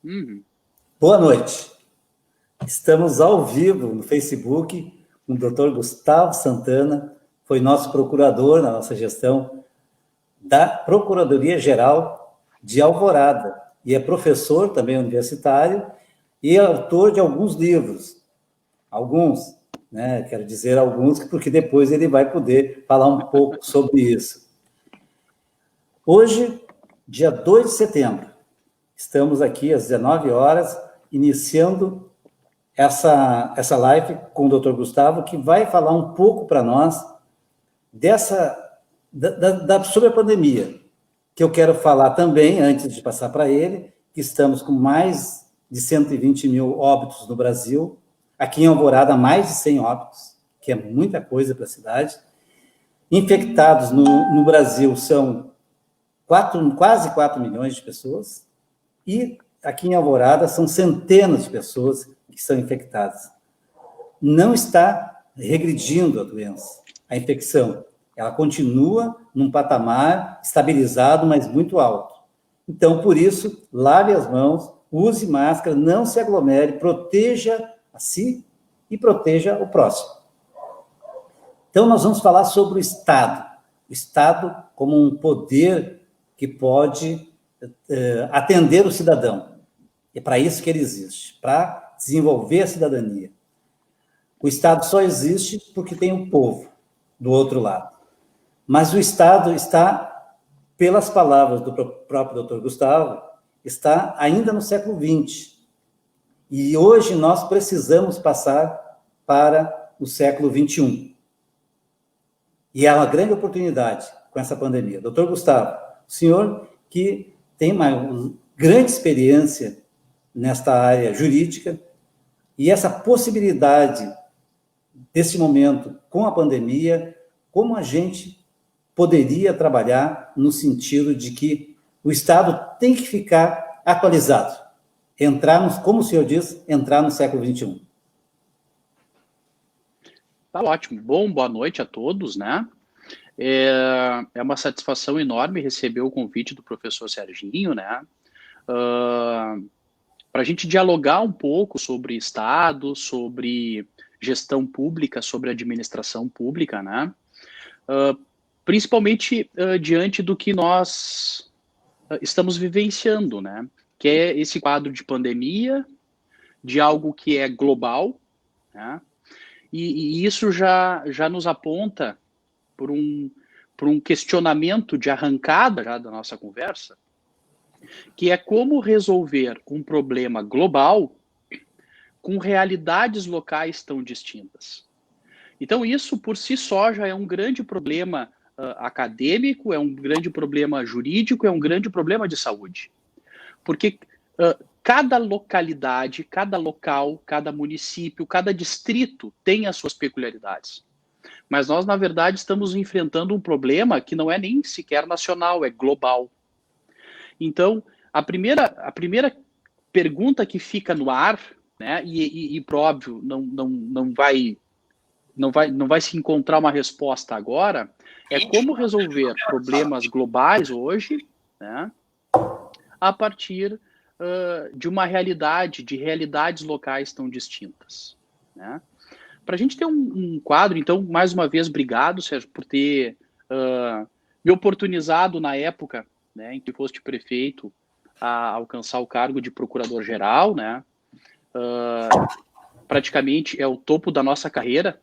Uhum. Boa noite. Estamos ao vivo no Facebook com o Dr. Gustavo Santana, foi nosso procurador na nossa gestão da Procuradoria-Geral de Alvorada e é professor também universitário e autor de alguns livros. Alguns, né? Quero dizer alguns, porque depois ele vai poder falar um pouco sobre isso. Hoje, dia 2 de setembro, estamos aqui às 19 horas, iniciando essa live com o Dr. Gustavo, que vai falar um pouco para nós sobre a pandemia, que eu quero falar também, antes de passar para ele, que estamos com mais de 120 mil óbitos no Brasil, aqui em Alvorada, mais de 100 óbitos, que é muita coisa para a cidade. Infectados no Brasil são quase 4 milhões de pessoas, e aqui em Alvorada são centenas de pessoas que são infectadas. Não está regredindo a doença, a infecção. Ela continua num patamar estabilizado, mas muito alto. Então, por isso, lave as mãos, use máscara, não se aglomere, proteja a si e proteja o próximo. Então, nós vamos falar sobre o Estado como um poder que pode atender o cidadão. É para isso que ele existe, para desenvolver a cidadania. O Estado só existe porque tem o povo do outro lado. Mas o Estado está, pelas palavras do próprio Dr. Gustavo, está ainda no século XX. E hoje nós precisamos passar para o século XXI. E há uma grande oportunidade com essa pandemia. Dr. Gustavo, o senhor que tem uma grande experiência nesta área jurídica, e essa possibilidade desse momento com a pandemia, como a gente poderia trabalhar no sentido de que o Estado tem que ficar atualizado, como o senhor diz, entrar no século XXI. Tá ótimo. Bom, boa noite a todos, né? É uma satisfação enorme receber o convite do professor Serginho, né? Para a gente dialogar um pouco sobre Estado, sobre gestão pública, sobre administração pública, né? Principalmente diante do que nós estamos vivenciando, né? Que é esse quadro de pandemia, de algo que é global, né? E isso já nos aponta por um questionamento de arrancada já da nossa conversa, que é como resolver um problema global com realidades locais tão distintas. Então, isso por si só já é um grande problema acadêmico, é um grande problema jurídico, é um grande problema de saúde. Porque cada localidade, cada local, cada município, cada distrito tem as suas peculiaridades. Mas nós, na verdade, estamos enfrentando um problema que não é nem sequer nacional, é global. Então, a primeira pergunta que fica no ar, né, e por óbvio, não vai se encontrar uma resposta agora, é como resolver problemas globais hoje, né, a partir de uma realidade, de realidades locais tão distintas, né? Para a gente ter um quadro, então, mais uma vez, obrigado, Sérgio, por ter me oportunizado na época, né, em que foste prefeito, a alcançar o cargo de procurador-geral, né? Praticamente é o topo da nossa carreira,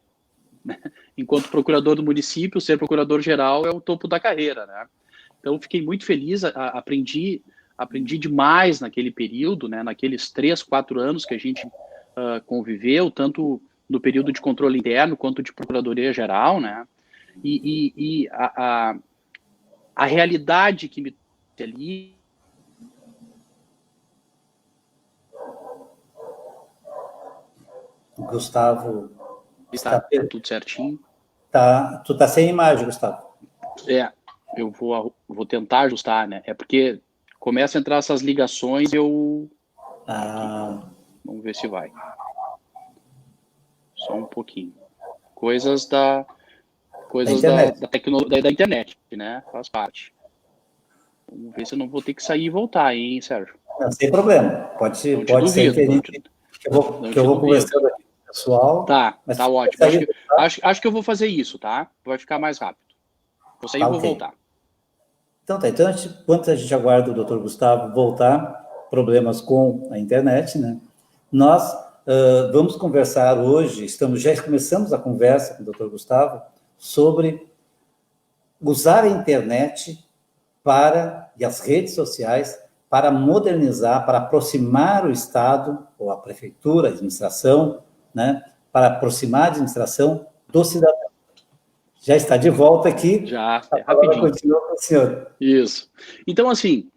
né? Enquanto procurador do município, ser procurador-geral é o topo da carreira, né? Então, fiquei muito feliz, aprendi demais naquele período, né, naqueles 3, 4 anos que a gente conviveu, tanto no período de controle interno quanto de procuradoria-geral, né? E a realidade que me ali... Gustavo... Está tudo certinho. Tu está sem imagem, Gustavo. Eu vou tentar ajustar, né? É porque começa a entrar essas ligações, vamos ver se vai. Só um pouquinho. Coisas da internet, né? Faz parte. Vamos ver se eu não vou ter que sair e voltar, hein, Sérgio? Não, sem problema. Pode ser que a gente, que eu vou conversando aqui com o pessoal. Tá ótimo. Acho que eu vou fazer isso, tá? Vai ficar mais rápido. Vou sair e vou voltar. Então, enquanto a gente aguarda o Dr. Gustavo voltar, problemas com a internet, né? Nós vamos conversar hoje, já começamos a conversa com o Dr. Gustavo sobre usar a internet e as redes sociais para modernizar, para aproximar o Estado, ou a prefeitura, a administração, né? Para aproximar a administração do cidadão. Já está de volta aqui. Já, rapidinho. Continua com o senhor. Isso. Então, assim,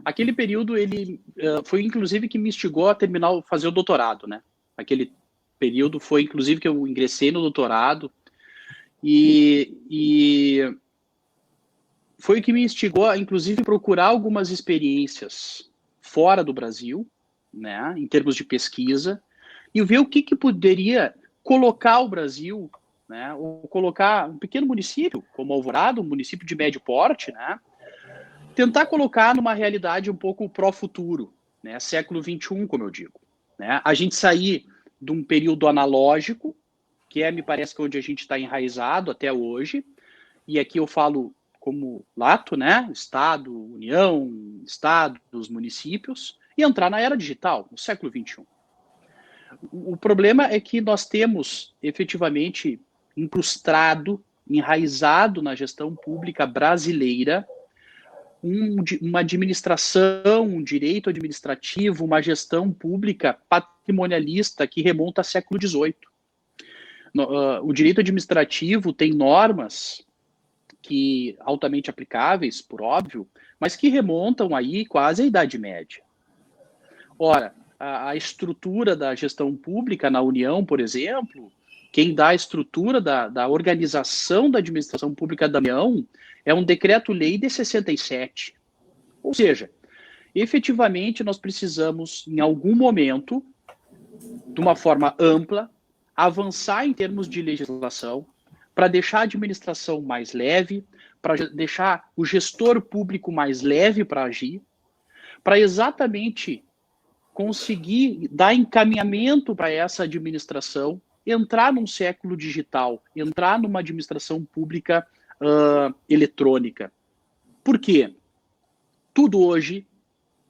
aquele período, ele foi, inclusive, que me instigou a fazer o doutorado, né? Aquele período foi, inclusive, que eu ingressei no doutorado e foi o que me instigou a, inclusive, procurar algumas experiências fora do Brasil, né? Em termos de pesquisa, e ver o que poderia colocar o Brasil, né, ou colocar um pequeno município, como Alvorada, um município de médio porte, né, tentar colocar numa realidade um pouco pró-futuro, né, século XXI, como eu digo. Né, a gente sair de um período analógico, que me parece que onde a gente está enraizado até hoje, e aqui eu falo como lato, né, Estado, União, Estados, municípios, e entrar na era digital, no século XXI. O problema é que nós temos, efetivamente, incrustado, enraizado na gestão pública brasileira, uma administração, um direito administrativo, uma gestão pública patrimonialista que remonta ao século XVIII. O direito administrativo tem normas que altamente aplicáveis, por óbvio, mas que remontam aí quase à Idade Média. Ora, a estrutura da gestão pública na União, por exemplo, quem dá a estrutura da organização da administração pública da União é um decreto-lei de 67. Ou seja, efetivamente nós precisamos, em algum momento, de uma forma ampla, avançar em termos de legislação para deixar a administração mais leve, para deixar o gestor público mais leve para agir, para exatamente conseguir dar encaminhamento para essa administração, entrar num século digital, entrar numa administração pública eletrônica. Por quê? Tudo hoje,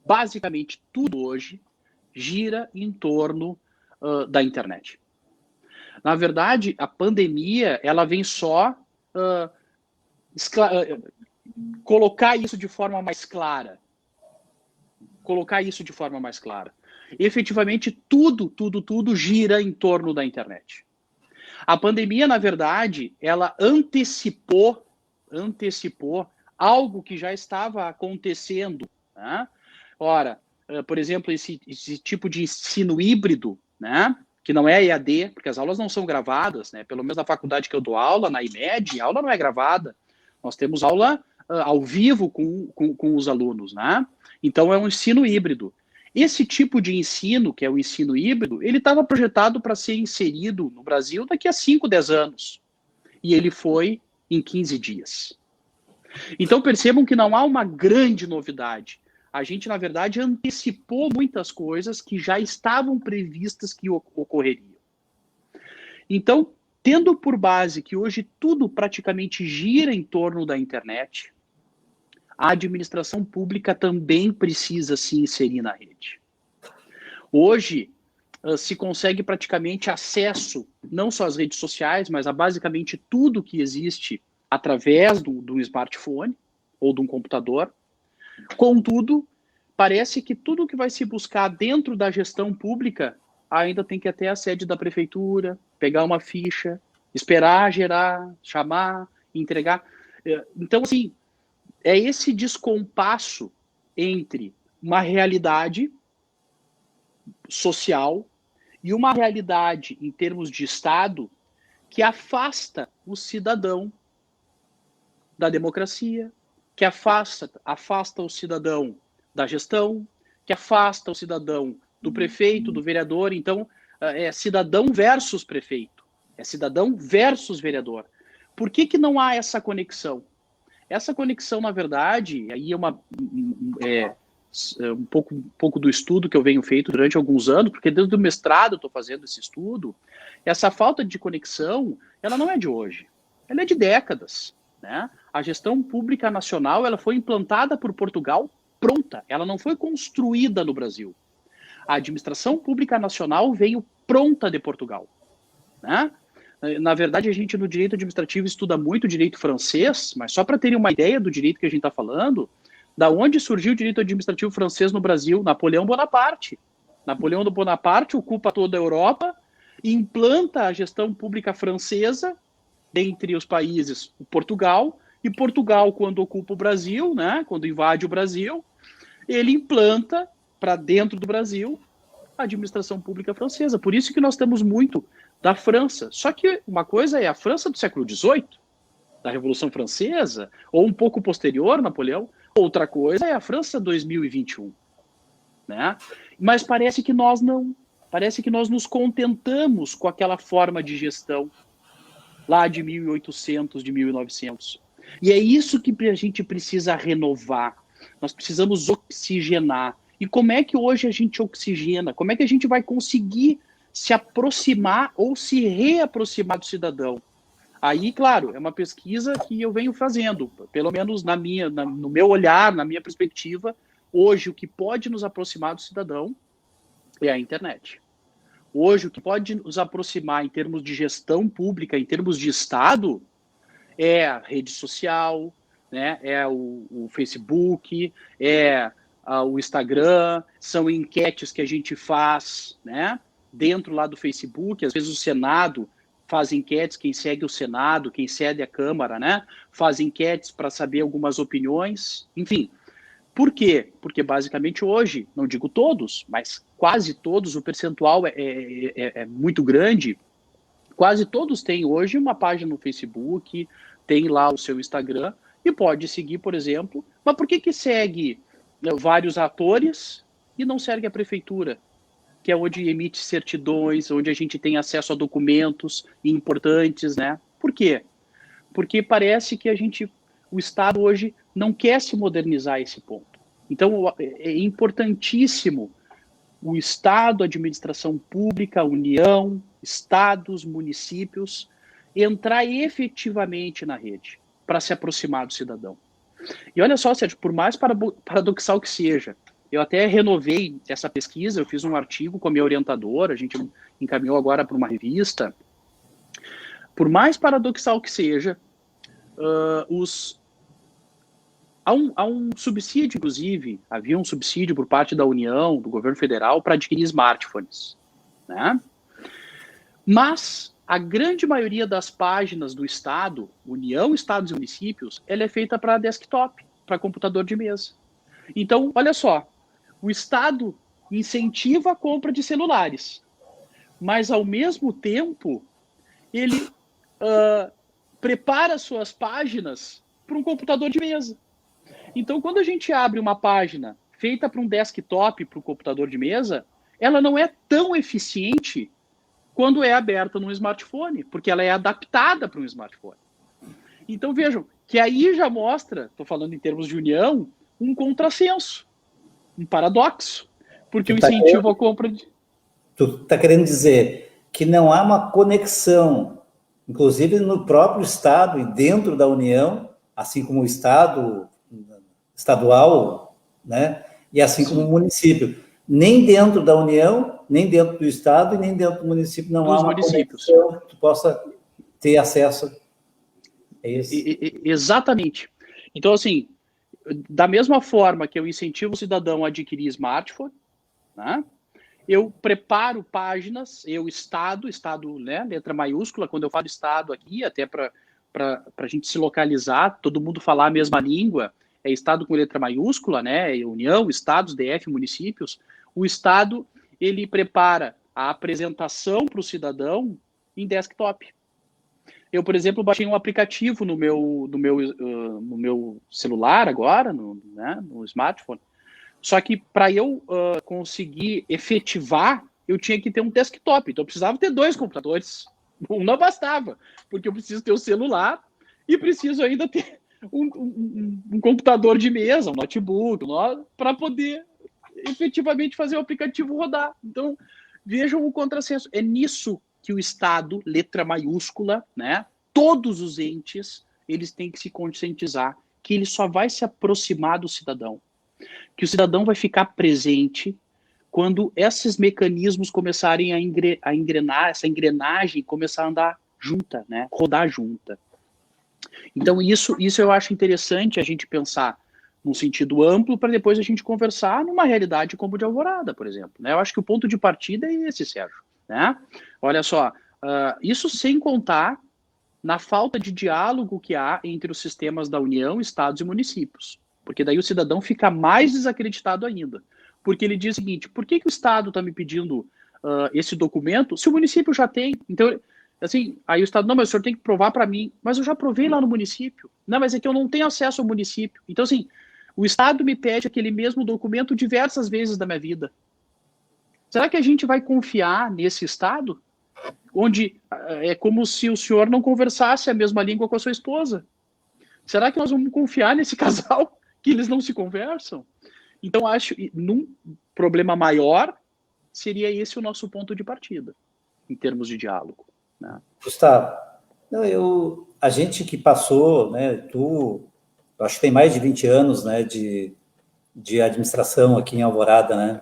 basicamente tudo hoje, gira em torno da internet. Na verdade, a pandemia, ela vem só colocar isso de forma mais clara. Efetivamente, tudo gira em torno da internet. A pandemia, na verdade, ela antecipou algo que já estava acontecendo. Né? Ora, por exemplo, esse tipo de ensino híbrido, né? Que não é EAD, porque as aulas não são gravadas, né? Pelo menos na faculdade que eu dou aula, na IMED, a aula não é gravada. Nós temos aula ao vivo com os alunos, né? Então, é um ensino híbrido. Esse tipo de ensino, que é o ensino híbrido, ele estava projetado para ser inserido no Brasil daqui a 5, 10 anos. E ele foi em 15 dias. Então, percebam que não há uma grande novidade. A gente, na verdade, antecipou muitas coisas que já estavam previstas que ocorreriam. Então, tendo por base que hoje tudo praticamente gira em torno da internet, a administração pública também precisa se inserir na rede. Hoje, se consegue praticamente acesso, não só às redes sociais, mas a basicamente tudo que existe através do smartphone ou de um computador. Contudo, parece que tudo que vai se buscar dentro da gestão pública ainda tem que ir até a sede da prefeitura, pegar uma ficha, esperar gerar, chamar, entregar. Então, assim, é esse descompasso entre uma realidade social e uma realidade em termos de Estado que afasta o cidadão da democracia, que afasta o cidadão da gestão, que afasta o cidadão do prefeito, do vereador. Então, é cidadão versus prefeito, é cidadão versus vereador. Por que não há essa conexão? Essa conexão, na verdade, aí um pouco do estudo que eu venho feito durante alguns anos, porque desde o mestrado eu estou fazendo esse estudo, essa falta de conexão, ela não é de hoje, ela é de décadas, né? A gestão pública nacional, ela foi implantada por Portugal pronta, ela não foi construída no Brasil. A administração pública nacional veio pronta de Portugal, né? Na verdade, a gente no direito administrativo estuda muito direito francês, mas só para terem uma ideia do direito que a gente está falando, da onde surgiu o direito administrativo francês no Brasil? Napoleão Bonaparte. Napoleão Bonaparte ocupa toda a Europa e implanta a gestão pública francesa dentre os países, o Portugal, e Portugal, quando ocupa o Brasil, né, quando invade o Brasil, ele implanta para dentro do Brasil a administração pública francesa. Por isso que nós temos muito da França. Só que uma coisa é a França do século XVIII, da Revolução Francesa, ou um pouco posterior, Napoleão. Outra coisa é a França 2021. Né? Mas parece que nós não. Parece que nós nos contentamos com aquela forma de gestão lá de 1800, de 1900. E é isso que a gente precisa renovar. Nós precisamos oxigenar. E como é que hoje a gente oxigena? Como é que a gente vai conseguir se aproximar ou se reaproximar do cidadão? Aí, claro, é uma pesquisa que eu venho fazendo, pelo menos no meu olhar, na minha perspectiva, hoje o que pode nos aproximar do cidadão é a internet. Hoje o que pode nos aproximar em termos de gestão pública, em termos de Estado, é a rede social, né? É o Facebook, é o Instagram, são enquetes que a gente faz, né? Dentro lá do Facebook, às vezes o Senado faz enquetes, quem segue o Senado, quem segue a Câmara, né? Faz enquetes para saber algumas opiniões, enfim. Por quê? Porque basicamente hoje, não digo todos, mas quase todos, o percentual é muito grande, quase todos têm hoje uma página no Facebook, tem lá o seu Instagram, e pode seguir, por exemplo, mas por que segue vários atores e não segue a prefeitura? Que é onde emite certidões, onde a gente tem acesso a documentos importantes, né? Por quê? Porque parece que o Estado hoje não quer se modernizar a esse ponto. Então, é importantíssimo o Estado, a administração pública, a União, estados, municípios, entrar efetivamente na rede para se aproximar do cidadão. E olha só, Sérgio, por mais paradoxal que seja, eu até renovei essa pesquisa, eu fiz um artigo com a minha orientadora, a gente encaminhou agora para uma revista. Por mais paradoxal que seja, há um subsídio, inclusive, havia um subsídio por parte da União, do governo federal, para adquirir smartphones, né? Mas a grande maioria das páginas do Estado, União, Estados e Municípios, ela é feita para desktop, para computador de mesa. Então, olha só, o Estado incentiva a compra de celulares, mas, ao mesmo tempo, ele prepara suas páginas para um computador de mesa. Então, quando a gente abre uma página feita para um desktop, para um computador de mesa, ela não é tão eficiente quando é aberta num smartphone, porque ela é adaptada para um smartphone. Então, vejam, que aí já mostra, estou falando em termos de união, um contrassenso, um paradoxo, porque o incentivo à compra de... Tu está querendo dizer que não há uma conexão, inclusive no próprio Estado e dentro da União, assim como o Estado estadual, né? E assim como o município. Nem dentro da União, nem dentro do Estado e nem dentro do município não há uma conexão que tu possa ter acesso. É isso? Exatamente. Então, assim, da mesma forma que eu incentivo o cidadão a adquirir smartphone, né? Eu preparo páginas, Estado, né, letra maiúscula, quando eu falo Estado aqui, até para a gente se localizar, todo mundo falar a mesma língua, é Estado com letra maiúscula, né, União, Estados, DF, municípios. O Estado, ele prepara a apresentação para o cidadão em desktop. Eu, por exemplo, baixei um aplicativo no meu celular agora, no smartphone. Só que para eu conseguir efetivar, eu tinha que ter um desktop. Então eu precisava ter 2 computadores. Um não bastava, porque eu preciso ter o celular e preciso ainda ter um computador de mesa, um notebook, para poder efetivamente fazer o aplicativo rodar. Então, vejam o contrassenso. É nisso que o Estado, letra maiúscula, né, todos os entes, eles têm que se conscientizar que ele só vai se aproximar do cidadão, que o cidadão vai ficar presente quando esses mecanismos começarem a engrenar, essa engrenagem começar a andar junta, né, rodar junta. Então, isso eu acho interessante a gente pensar num sentido amplo para depois a gente conversar numa realidade como de Alvorada, por exemplo. Né? Eu acho que o ponto de partida é esse, Sérgio. Né? Olha só, isso sem contar na falta de diálogo que há entre os sistemas da União, estados e municípios. Porque daí o cidadão fica mais desacreditado ainda. Porque ele diz o seguinte, por que o Estado está me pedindo esse documento se o município já tem? Então, assim, aí o Estado, não, mas o senhor tem que provar para mim. Mas eu já provei lá no município. Não, mas é que eu não tenho acesso ao município. Então, assim, o Estado me pede aquele mesmo documento diversas vezes da minha vida. Será que a gente vai confiar nesse Estado? Onde é como se o senhor não conversasse a mesma língua com a sua esposa. Será que nós vamos confiar nesse casal que eles não se conversam? Então, acho que num problema maior seria esse o nosso ponto de partida, em termos de diálogo. Né? Gustavo, a gente que passou, né, eu acho que tem mais de 20 anos, né, de administração aqui em Alvorada, né?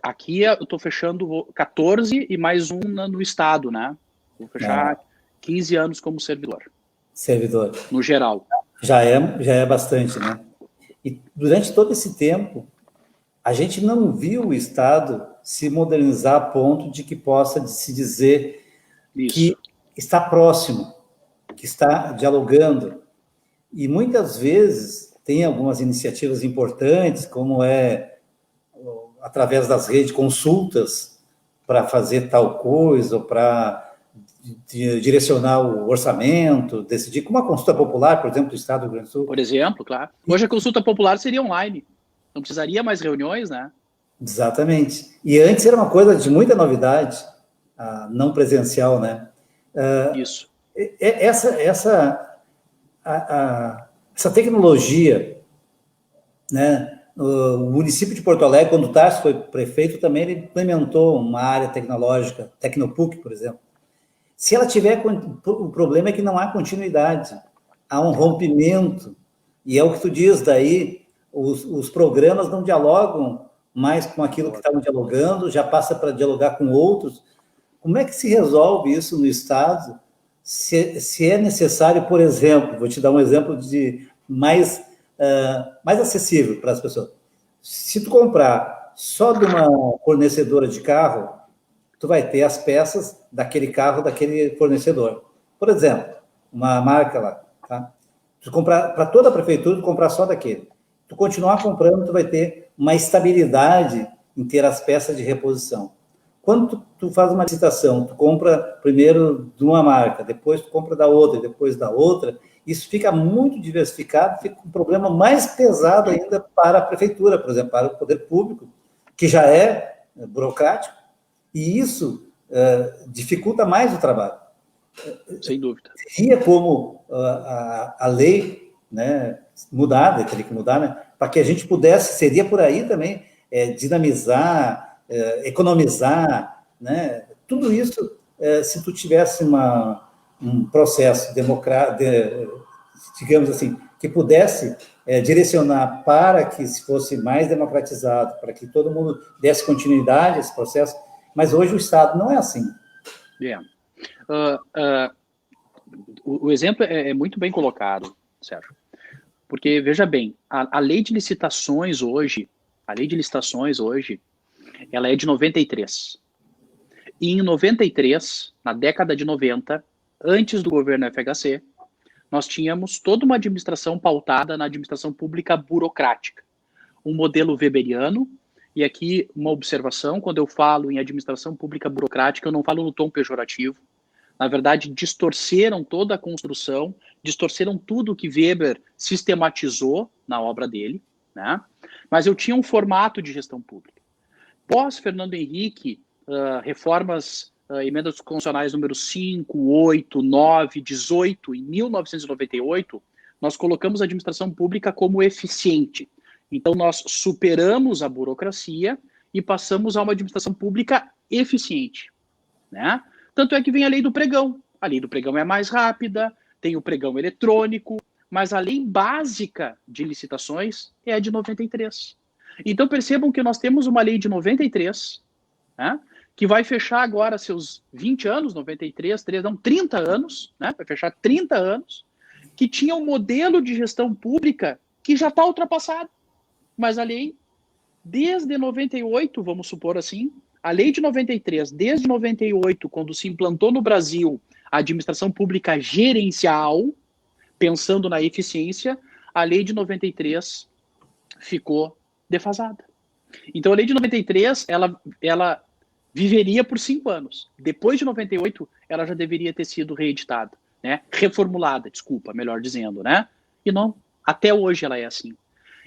Aqui eu estou fechando 14 e mais um no estado, né? Vou fechar 15 anos como servidor. Servidor. No geral. Já é bastante, né? E durante todo esse tempo, a gente não viu o Estado se modernizar a ponto de que possa se dizer que está próximo, que está dialogando. E muitas vezes tem algumas iniciativas importantes, como através das redes de consultas para fazer tal coisa, ou para direcionar o orçamento, decidir, como a consulta popular, por exemplo, do Estado do Rio Grande do Sul. Por exemplo, claro. Hoje a consulta popular seria online. Não precisaria mais reuniões, né? Exatamente. E antes era uma coisa de muita novidade, não presencial, né? Isso. Essa tecnologia, né? O município de Porto Alegre, quando o Tarso foi prefeito, também ele implementou uma área tecnológica, Tecnopuc, por exemplo. Se ela tiver, o problema é que não há continuidade, há um rompimento, e é o que tu diz, daí os programas não dialogam mais com aquilo que estavam dialogando, já passa para dialogar com outros. Como é que se resolve isso no Estado? Se é necessário, por exemplo, vou te dar um exemplo de mais acessível para as pessoas. Se tu comprar só de uma fornecedora de carro, tu vai ter as peças daquele carro, daquele fornecedor. Por exemplo, uma marca lá, tá? Tu comprar para toda a prefeitura, tu comprar só daquele. Tu continuar comprando, tu vai ter uma estabilidade em ter as peças de reposição. Quando tu faz uma licitação, tu compra primeiro de uma marca, depois tu compra da outra, depois da outra, isso fica muito diversificado, fica um problema mais pesado ainda para a prefeitura, por exemplo, para o poder público, que já é burocrático, e isso dificulta mais o trabalho. Sem dúvida. Seria como a lei, né, mudar, teria que mudar, né, para que a gente pudesse, seria por aí também, dinamizar, economizar, né, tudo isso, se tu tivesse um processo democrático, digamos assim, que pudesse direcionar para que se fosse mais democratizado, para que todo mundo desse continuidade a esse processo, mas hoje o Estado não é assim. O exemplo é muito bem colocado, Sérgio, porque, veja bem, a lei de licitações hoje, ela é de 93. E em 93, na década de 90, antes do governo FHC, nós tínhamos toda uma administração pautada na administração pública burocrática. Um modelo weberiano, e aqui uma observação, quando eu falo em administração pública burocrática, eu não falo no tom pejorativo. Na verdade, distorceram toda a construção, distorceram tudo que Weber sistematizou na obra dele, né? Mas eu tinha um formato de gestão pública. Pós Fernando Henrique, reformas, emendas constitucionais número 5, 8, 9, 18, em 1998, nós colocamos a administração pública como eficiente. Então, nós superamos a burocracia e passamos a uma administração pública eficiente, né? Tanto é que vem a lei do pregão. A lei do pregão é mais rápida, tem o pregão eletrônico, mas a lei básica de licitações é a de 93. Então, percebam que nós temos uma lei de 93, né, que vai fechar agora seus 20 anos, 93, 30 anos, né, vai fechar 30 anos, que tinha um modelo de gestão pública que já está ultrapassado. Mas a lei, desde 98, vamos supor assim, a lei de 93, desde 98, quando se implantou no Brasil a administração pública gerencial, pensando na eficiência, a lei de 93 ficou defasada. Então, a lei de 93, ela viveria por 5 anos. Depois de 98, ela já deveria ter sido reeditada, né? Reformulada, desculpa, melhor dizendo, né? E não, até hoje ela é assim.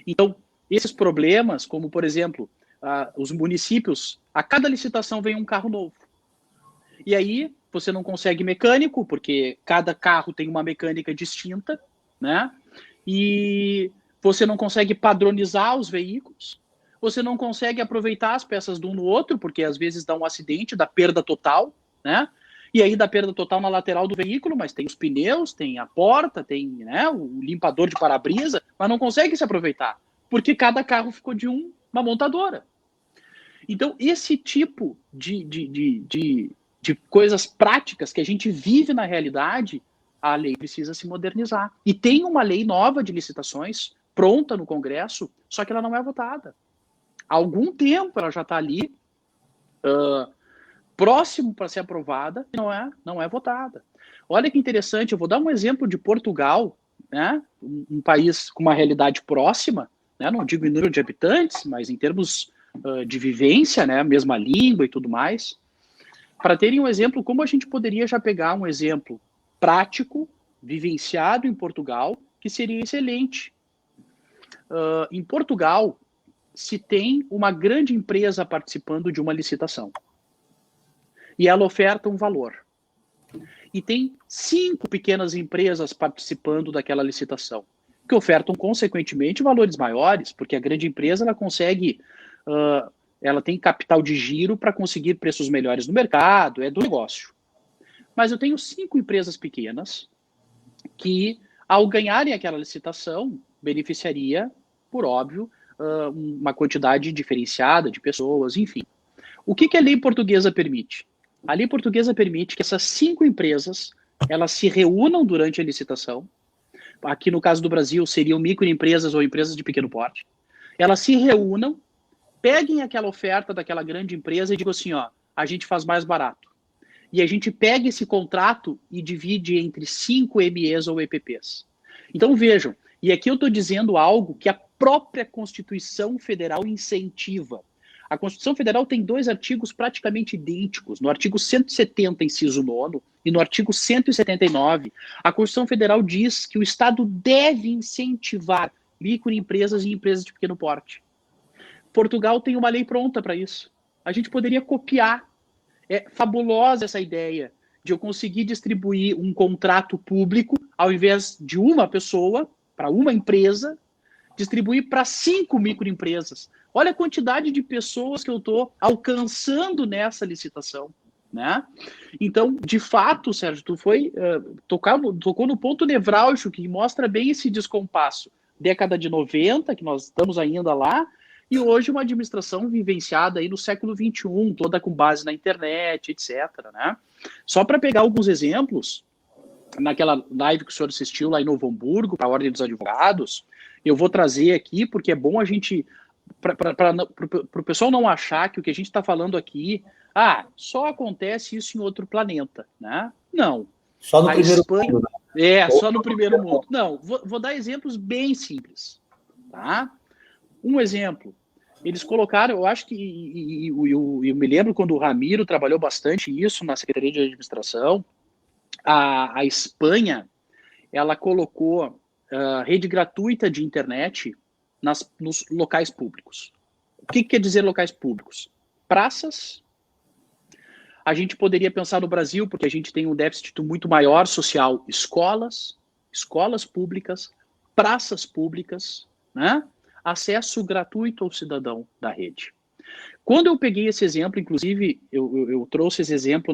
Então, esses problemas, como, por exemplo, os municípios, a cada licitação vem um carro novo. E aí, você não consegue mecânico, porque cada carro tem uma mecânica distinta, né? E você não consegue padronizar os veículos, você não consegue aproveitar as peças de um no outro, porque às vezes dá um acidente, dá perda total, né? E aí dá perda total na lateral do veículo, mas tem os pneus, tem a porta, tem, né, o limpador de para-brisa, mas não consegue se aproveitar, porque cada carro ficou de uma montadora. Então, esse tipo de coisas práticas que a gente vive na realidade, a lei precisa se modernizar. E tem uma lei nova de licitações pronta no Congresso, só que ela não é votada. Há algum tempo ela já está ali, próximo para ser aprovada, e não é votada. Olha que interessante, eu vou dar um exemplo de Portugal, né, um país com uma realidade próxima, né, não digo em número de habitantes, mas em termos de vivência, né, mesma língua e tudo mais. Para terem um exemplo, como a gente poderia já pegar um exemplo prático, vivenciado em Portugal, que seria excelente. Em Portugal, se tem uma grande empresa participando de uma licitação. E ela oferta um valor. E tem 5 pequenas empresas participando daquela licitação, que ofertam, consequentemente, valores maiores, porque a grande empresa ela consegue... ela tem capital de giro para conseguir preços melhores no mercado, é do negócio. Mas eu tenho 5 empresas pequenas que, ao ganharem aquela licitação, beneficiaria, por óbvio, uma quantidade diferenciada de pessoas, enfim. O que a lei portuguesa permite? A lei portuguesa permite que essas 5 empresas elas se reúnam durante a licitação. Aqui no caso do Brasil, seriam microempresas ou empresas de pequeno porte. Elas se reúnam, peguem aquela oferta daquela grande empresa e digam assim, ó, a gente faz mais barato. E a gente pega esse contrato e divide entre 5 MEs ou EPPs. Então vejam, e aqui eu estou dizendo algo que a própria Constituição Federal incentiva. A Constituição Federal tem 2 artigos praticamente idênticos, no artigo 170, inciso 9º, e no artigo 179. A Constituição Federal diz que o Estado deve incentivar microempresas e empresas de pequeno porte. Portugal tem uma lei pronta para isso. A gente poderia copiar. É fabulosa essa ideia de eu conseguir distribuir um contrato público, ao invés de uma pessoa, para uma empresa, distribuir para 5 microempresas. Olha a quantidade de pessoas que eu estou alcançando nessa licitação, né? Então, de fato, Sérgio, tu tocou no ponto nevrálgico que mostra bem esse descompasso. Década de 90, que nós estamos ainda lá, e hoje uma administração vivenciada aí no século XXI, toda com base na internet, etc. Né? Só para pegar alguns exemplos, naquela live que o senhor assistiu lá em Novo Hamburgo, para a Ordem dos Advogados, eu vou trazer aqui, porque é bom a gente, para o pessoal não achar que o que a gente está falando aqui, só acontece isso em outro planeta, né? Não. Só no primeiro mundo. Só no primeiro mundo. Não, vou dar exemplos bem simples, tá? Um exemplo, eles colocaram, eu acho que, eu me lembro quando o Ramiro trabalhou bastante isso na Secretaria de Administração, a Espanha, ela colocou rede gratuita de internet nos locais públicos. O que quer dizer locais públicos? Praças. A gente poderia pensar no Brasil, porque a gente tem um déficit muito maior social, escolas públicas, praças públicas, né? Acesso gratuito ao cidadão da rede. Quando eu peguei esse exemplo, inclusive, eu trouxe esse exemplo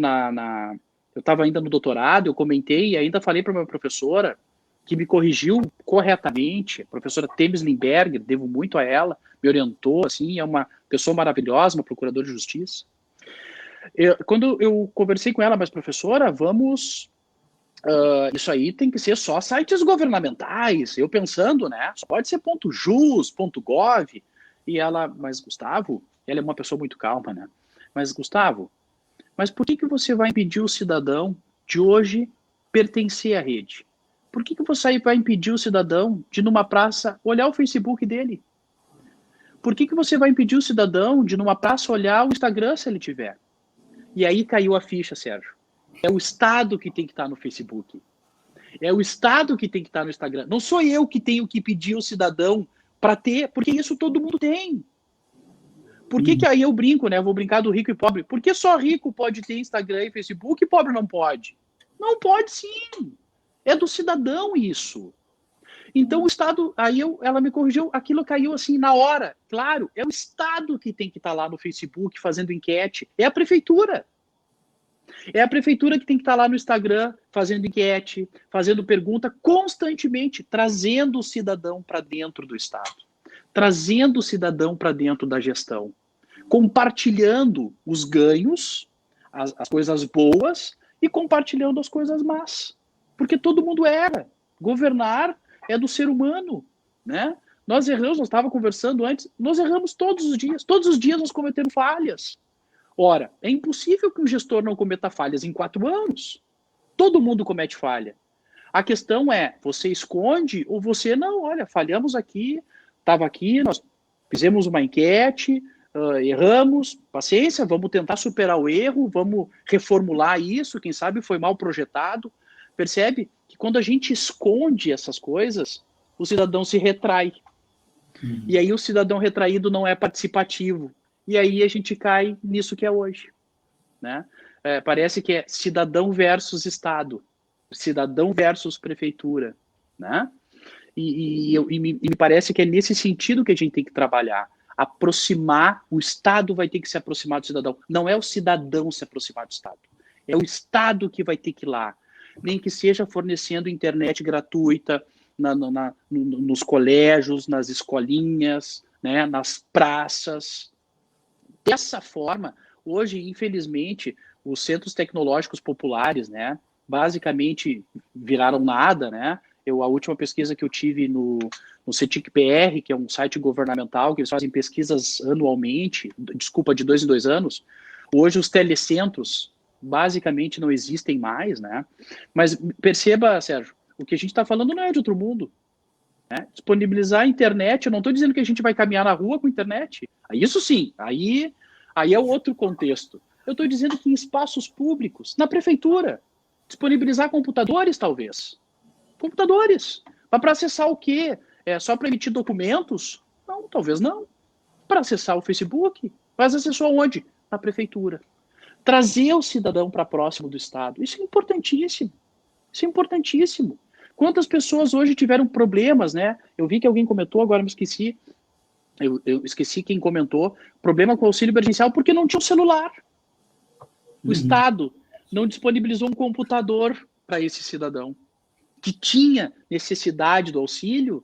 eu estava ainda no doutorado, eu comentei e ainda falei para uma professora que me corrigiu corretamente, a professora Temis Limberger, devo muito a ela, me orientou, assim, é uma pessoa maravilhosa, uma procuradora de justiça. Quando eu conversei com ela, mas professora, isso aí tem que ser só sites governamentais, eu pensando, né, só pode ser .jus, .gov, e ela, mas Gustavo, ela é uma pessoa muito calma, né, mas Gustavo, mas por que você vai impedir o cidadão de hoje pertencer à rede? Por que você vai impedir o cidadão de, numa praça, olhar o Facebook dele? Por que você vai impedir o cidadão de, numa praça, olhar o Instagram se ele tiver? E aí caiu a ficha, Sérgio. É o Estado que tem que estar no Facebook. É o Estado que tem que estar no Instagram. Não sou eu que tenho que pedir o cidadão para ter, porque isso todo mundo tem. Por que aí eu brinco, né? Eu vou brincar do rico e pobre. Por que só rico pode ter Instagram e Facebook e pobre não pode? Não pode sim. É do cidadão isso. Então o Estado, ela me corrigiu, aquilo caiu assim na hora. Claro, é o Estado que tem que estar lá no Facebook fazendo enquete. É a prefeitura. É a prefeitura que tem que estar lá no Instagram fazendo enquete, fazendo pergunta constantemente, trazendo o cidadão para dentro do Estado, trazendo o cidadão para dentro da gestão, compartilhando os ganhos, as coisas boas e compartilhando as coisas más. Porque todo mundo erra. Governar é do ser humano, né? Nós erramos, nós estávamos conversando antes, nós erramos todos os dias nós cometemos falhas. Ora, é impossível que um gestor não cometa falhas em 4 anos. Todo mundo comete falha. A questão é, você esconde ou você não, olha, falhamos aqui, estava aqui, nós fizemos uma enquete, erramos, paciência, vamos tentar superar o erro, vamos reformular isso, quem sabe foi mal projetado. Percebe que quando a gente esconde essas coisas, o cidadão se retrai. E aí o cidadão retraído não é participativo. E aí a gente cai nisso que é hoje. Né? Parece que é cidadão versus Estado, cidadão versus prefeitura. Né? E me parece que é nesse sentido que a gente tem que trabalhar. Aproximar, o Estado vai ter que se aproximar do cidadão. Não é o cidadão se aproximar do Estado. É o Estado que vai ter que ir lá. Nem que seja fornecendo internet gratuita nos colégios, nas escolinhas, né, nas praças. Dessa forma, hoje, infelizmente, os centros tecnológicos populares, né, basicamente viraram nada, né? A última pesquisa que eu tive no CETIC-PR, que é um site governamental, que eles fazem pesquisas anualmente, de 2 em 2 anos, hoje os telecentros basicamente não existem mais, né? Mas perceba, Sérgio, o que a gente está falando não é de outro mundo. Né? Disponibilizar a internet, eu não estou dizendo que a gente vai caminhar na rua com internet. Isso sim, aí é outro contexto. Eu estou dizendo que em espaços públicos, na prefeitura, disponibilizar computadores, talvez. Computadores. Mas para acessar o quê? Só para emitir documentos? Não, talvez não. Para acessar o Facebook? Mas acessou aonde? Na prefeitura. Trazer o cidadão para próximo do Estado. Isso é importantíssimo. Isso é importantíssimo. Quantas pessoas hoje tiveram problemas, né? Eu vi que alguém comentou, agora me esqueci. Eu esqueci quem comentou. Problema com o auxílio emergencial porque não tinha um celular. O Estado não disponibilizou um computador para esse cidadão que tinha necessidade do auxílio,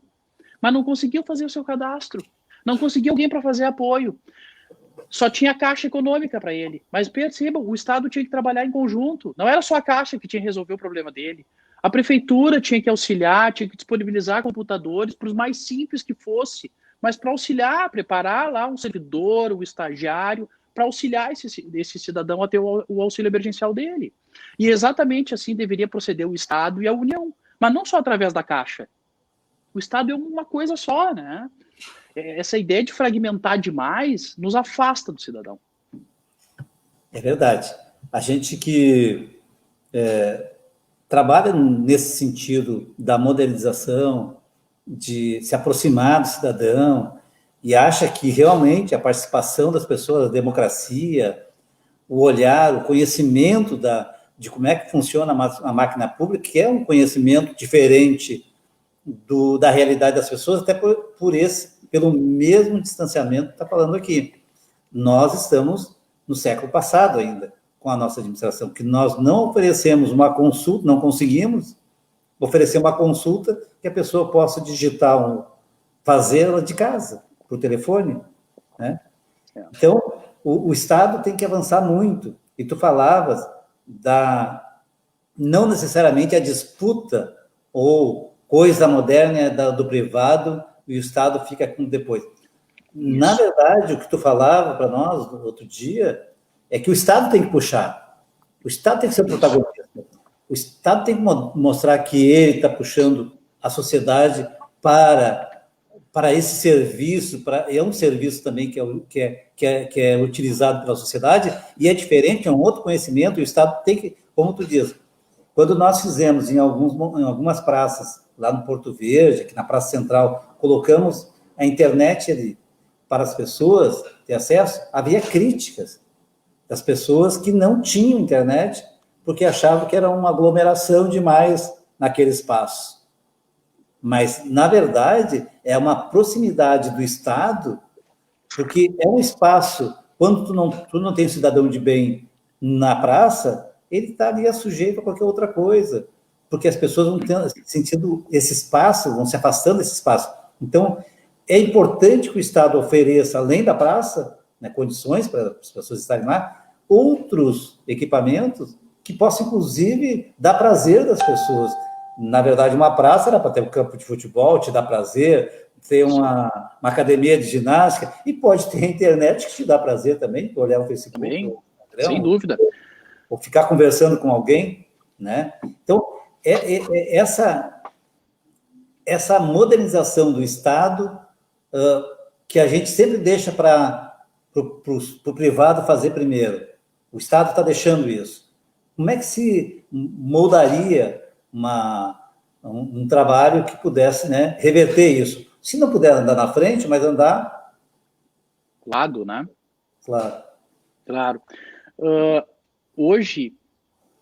mas não conseguiu fazer o seu cadastro. Não conseguiu alguém para fazer apoio. Só tinha a Caixa Econômica para ele. Mas percebam, o Estado tinha que trabalhar em conjunto. Não era só a Caixa que tinha que resolver o problema dele. A prefeitura tinha que auxiliar, tinha que disponibilizar computadores para os mais simples que fosse, mas para auxiliar, preparar lá um servidor, um estagiário, para auxiliar esse cidadão a ter o auxílio emergencial dele. E exatamente assim deveria proceder o Estado e a União, mas não só através da Caixa. O Estado é uma coisa só, né? Essa ideia de fragmentar demais nos afasta do cidadão. É verdade. A gente que trabalha nesse sentido da modernização, de se aproximar do cidadão, e acha que realmente a participação das pessoas, a democracia, o olhar, o conhecimento de como é que funciona a máquina pública, que é um conhecimento diferente da realidade das pessoas, até pelo mesmo distanciamento que está falando aqui. Nós estamos no século passado ainda, com a nossa administração, que nós não oferecemos uma consulta, não conseguimos oferecer uma consulta que a pessoa possa digitar, fazê-la de casa, por telefone, né? Então, o Estado tem que avançar muito. E tu falavas não necessariamente a disputa ou coisa moderna do privado e o Estado fica com depois. Isso. Na verdade, o que tu falava para nós no outro dia é que o Estado tem que puxar. O Estado tem que ser o protagonista. O Estado tem que mostrar que ele está puxando a sociedade para esse serviço, é um serviço também que é utilizado pela sociedade, e é diferente, é um outro conhecimento, e o Estado tem que, como tu diz, quando nós fizemos em algumas praças, lá no Porto Verde, aqui na Praça Central, colocamos a internet ali para as pessoas ter acesso, havia críticas das pessoas que não tinham internet, porque achavam que era uma aglomeração demais naquele espaço. Mas, na verdade, é uma proximidade do Estado, porque é um espaço, quando tu não tem um cidadão de bem na praça, ele estaria sujeito a qualquer outra coisa, porque as pessoas vão sentindo esse espaço, vão se afastando desse espaço. Então, é importante que o Estado ofereça, além da praça, né, condições para as pessoas estarem lá, outros equipamentos que possam, inclusive, dar prazer das pessoas. Na verdade, uma praça era para ter um campo de futebol, te dá prazer, ter uma academia de ginástica, e pode ter a internet que te dá prazer também, olhar o Facebook, também, o Instagram, sem dúvida. Ou ficar conversando com alguém, né? Então, essa modernização do Estado que a gente sempre deixa para o privado fazer primeiro. O Estado está deixando isso. Como é que se moldaria um trabalho que pudesse, né, reverter isso? Se não puder andar na frente, mas andar... Lado, né? Claro. Hoje,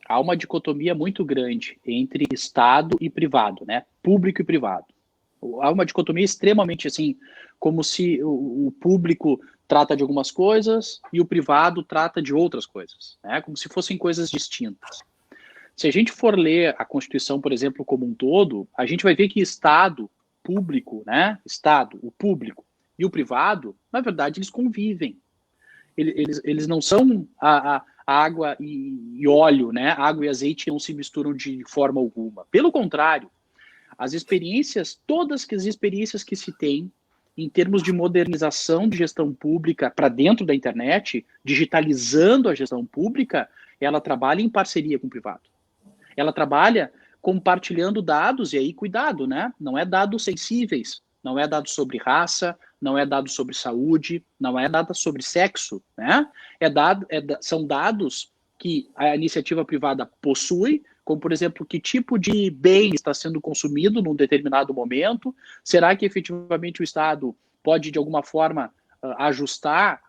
há uma dicotomia muito grande entre Estado e privado, né? Público e privado. Há uma dicotomia extremamente assim, como se o público trata de algumas coisas e o privado trata de outras coisas, né? Como se fossem coisas distintas. Se a gente for ler a Constituição, por exemplo, como um todo, a gente vai ver que Estado, público, né? Estado, o público e o privado, na verdade, eles convivem. Eles não são a água e óleo, né? Água e azeite não se misturam de forma alguma. Pelo contrário, todas as experiências que se tem em termos de modernização de gestão pública para dentro da internet, digitalizando a gestão pública, ela trabalha em parceria com o privado. Ela trabalha compartilhando dados, e aí cuidado, né? Não é dados sensíveis, não é dados sobre raça, não é dados sobre saúde, não é dados sobre sexo, né? São dados que a iniciativa privada possui, como, por exemplo, que tipo de bem está sendo consumido num determinado momento, será que efetivamente o Estado pode, de alguma forma, ajustar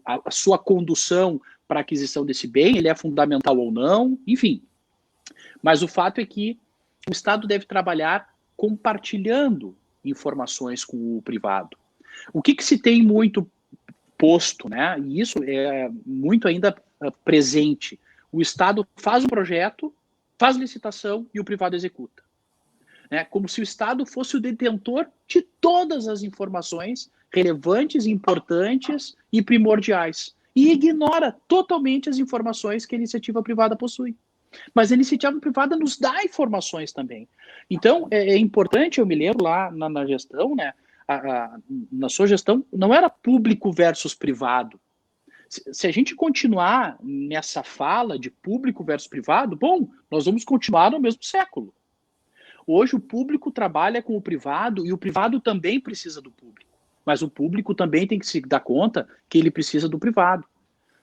a sua condução para a aquisição desse bem, ele é fundamental ou não, enfim. Mas o fato é que o Estado deve trabalhar compartilhando informações com o privado. O que se tem muito posto, né? E isso é muito ainda presente. O Estado faz um projeto, faz licitação e o privado executa. Como se o Estado fosse o detentor de todas as informações relevantes, importantes e primordiais. E ignora totalmente as informações que a iniciativa privada possui. Mas a iniciativa privada nos dá informações também. Então, é importante, eu me lembro lá na gestão, né? Na sua gestão, não era público versus privado. Se a gente continuar nessa fala de público versus privado, bom, nós vamos continuar no mesmo século. Hoje o público trabalha com o privado e o privado também precisa do público. Mas o público também tem que se dar conta que ele precisa do privado.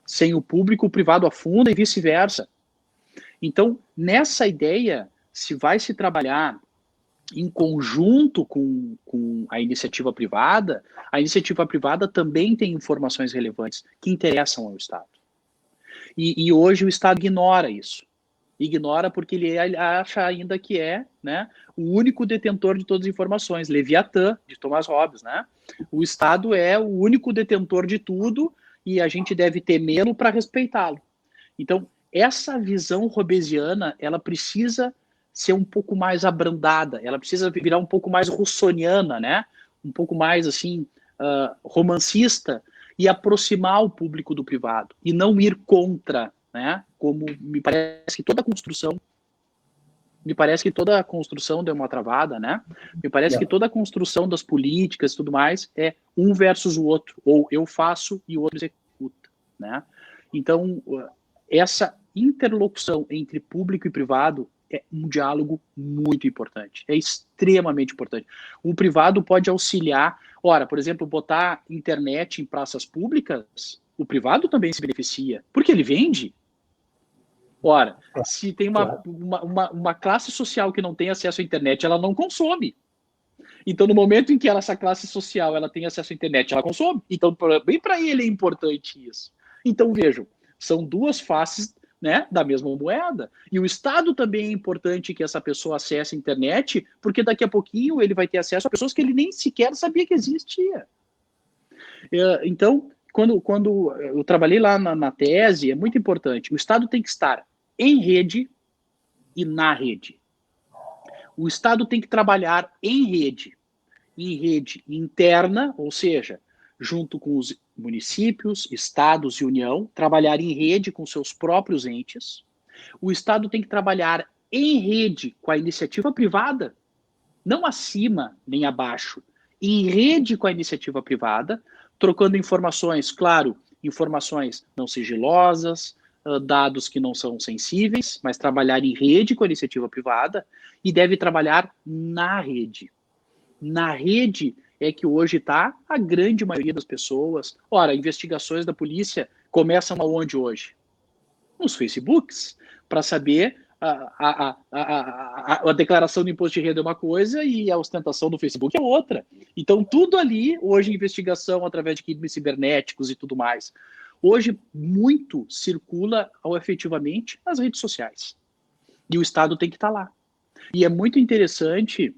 Sem o público, o privado afunda e vice-versa. Então, nessa ideia, se vai se trabalhar em conjunto com a iniciativa privada também tem informações relevantes que interessam ao Estado. E hoje o Estado ignora isso. Ignora porque ele acha ainda que é, né, o único detentor de todas as informações. Leviatã, de Thomas Hobbes, né? O Estado é o único detentor de tudo e a gente deve temê-lo para respeitá-lo. Então, essa visão hobbesiana, ela precisa ser um pouco mais abrandada, ela precisa virar um pouco mais russoniana, né? Um pouco mais, assim, romancista, e aproximar o público do privado, e não ir contra, né? Como me parece que toda a construção deu uma travada, né? Me parece que toda a construção das políticas e tudo mais é um versus o outro, ou eu faço e o outro executa, né? Então, essa interlocução entre público e privado é um diálogo muito importante, é extremamente importante. O privado pode auxiliar, ora, por exemplo, botar internet em praças públicas, o privado também se beneficia, porque ele vende. Ora, se tem uma classe social que não tem acesso à internet, ela não consome. Então, no momento em que essa classe social ela tem acesso à internet, ela consome. Então, bem para ele é importante isso. Então, vejam, são duas faces, né, da mesma moeda. E o Estado também é importante que essa pessoa acesse a internet, porque daqui a pouquinho ele vai ter acesso a pessoas que ele nem sequer sabia que existia. Então, quando eu trabalhei lá na tese, é muito importante. O Estado tem que estar em rede e na rede. O Estado tem que trabalhar em rede interna, ou seja, junto com os municípios, estados e União, trabalhar em rede com seus próprios entes. O Estado tem que trabalhar em rede com a iniciativa privada, não acima nem abaixo, em rede com a iniciativa privada, trocando informações, claro, informações não sigilosas, dados que não são sensíveis, mas trabalhar em rede com a iniciativa privada, e deve trabalhar na rede. Na rede é que hoje está a grande maioria das pessoas. Ora, investigações da polícia começam aonde hoje? Nos Facebooks, para saber a declaração do imposto de renda é uma coisa e a ostentação do Facebook é outra. Então, tudo ali, hoje, investigação através de crimes cibernéticos e tudo mais. Hoje, muito circula efetivamente nas redes sociais. E o Estado tem que estar lá. E é muito interessante,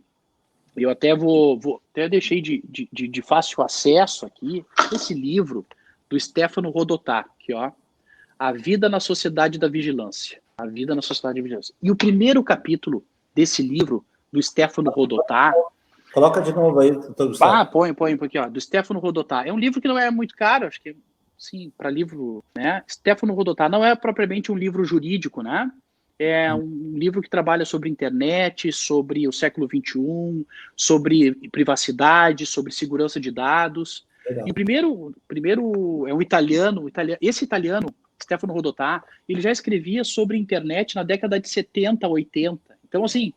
eu até até deixei de fácil acesso aqui, esse livro do Stefano Rodotà, aqui, ó, A Vida na Sociedade da Vigilância. A Vida na Sociedade da Vigilância. E o primeiro capítulo desse livro, do Stefano Rodotà... Coloca de novo aí, doutor Gustavo. Põe aqui, ó, do Stefano Rodotà. É um livro que não é muito caro, acho que, sim, para livro, né? Stefano Rodotà não é propriamente um livro jurídico, né? É um livro que trabalha sobre internet, sobre o século XXI, sobre privacidade, sobre segurança de dados. Legal. E o primeiro é um italiano, esse italiano, Stefano Rodotà, ele já escrevia sobre internet na década de 70, 80. Então, assim,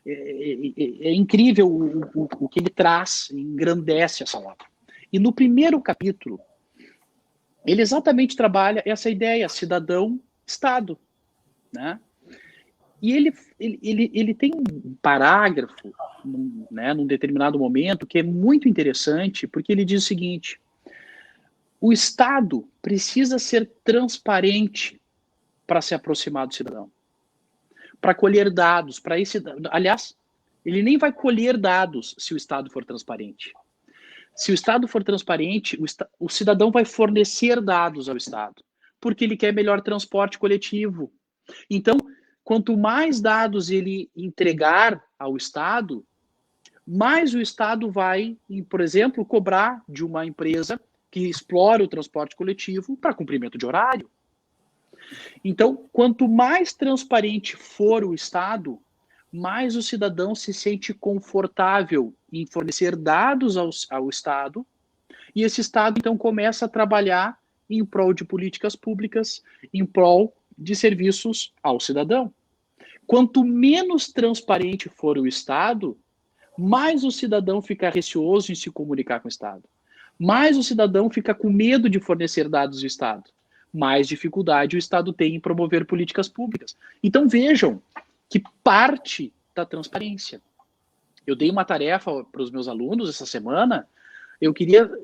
é incrível o que ele traz, engrandece essa obra. E no primeiro capítulo, ele exatamente trabalha essa ideia, cidadão-estado, né? E ele tem um parágrafo, né, num determinado momento, que é muito interessante, porque ele diz o seguinte: o Estado precisa ser transparente para se aproximar do cidadão, para colher dados, para esse... Aliás, ele nem vai colher dados se o Estado for transparente. Se o Estado for transparente, o cidadão vai fornecer dados ao Estado, porque ele quer melhor transporte coletivo. Então, quanto mais dados ele entregar ao Estado, mais o Estado vai, por exemplo, cobrar de uma empresa que explora o transporte coletivo para cumprimento de horário. Então, quanto mais transparente for o Estado, mais o cidadão se sente confortável em fornecer dados ao Estado, e esse Estado, então, começa a trabalhar em prol de políticas públicas, em prol de serviços ao cidadão. Quanto menos transparente for o Estado, mais o cidadão fica receoso em se comunicar com o Estado. Mais o cidadão fica com medo de fornecer dados ao Estado. Mais dificuldade o Estado tem em promover políticas públicas. Então vejam que parte da transparência. Eu dei uma tarefa para os meus alunos essa semana, eu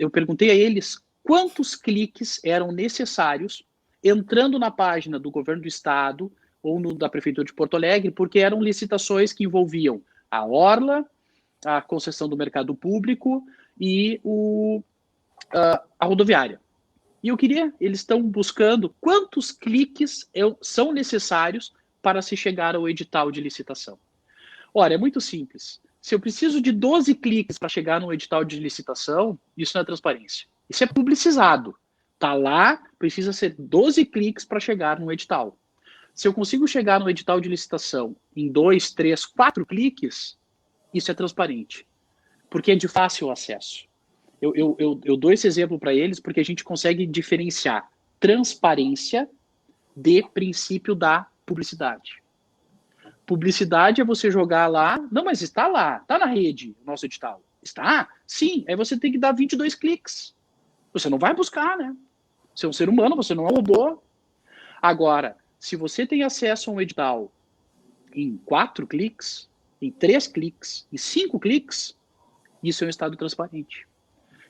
perguntei a eles quantos cliques eram necessários entrando na página do governo do Estado, ou no da Prefeitura de Porto Alegre, porque eram licitações que envolviam a orla, a concessão do mercado público e a rodoviária. E eles estão buscando quantos cliques são necessários para se chegar ao edital de licitação. Ora, é muito simples. Se eu preciso de 12 cliques para chegar no edital de licitação, isso não é transparência. Isso é publicizado. Está lá, precisa ser 12 cliques para chegar no edital. Se eu consigo chegar no edital de licitação em 2, 3, 4 cliques, isso é transparente, porque é de fácil acesso. Eu dou esse exemplo para eles porque a gente consegue diferenciar transparência de princípio da publicidade. Publicidade é você jogar lá, não, mas está lá, está na rede, o nosso edital. Está? Sim, aí você tem que dar 22 cliques. Você não vai buscar, né? Você é um ser humano, você não é um robô. Agora, se você tem acesso a um edital em 4 cliques, em 3 cliques, em 5 cliques, isso é um estado transparente.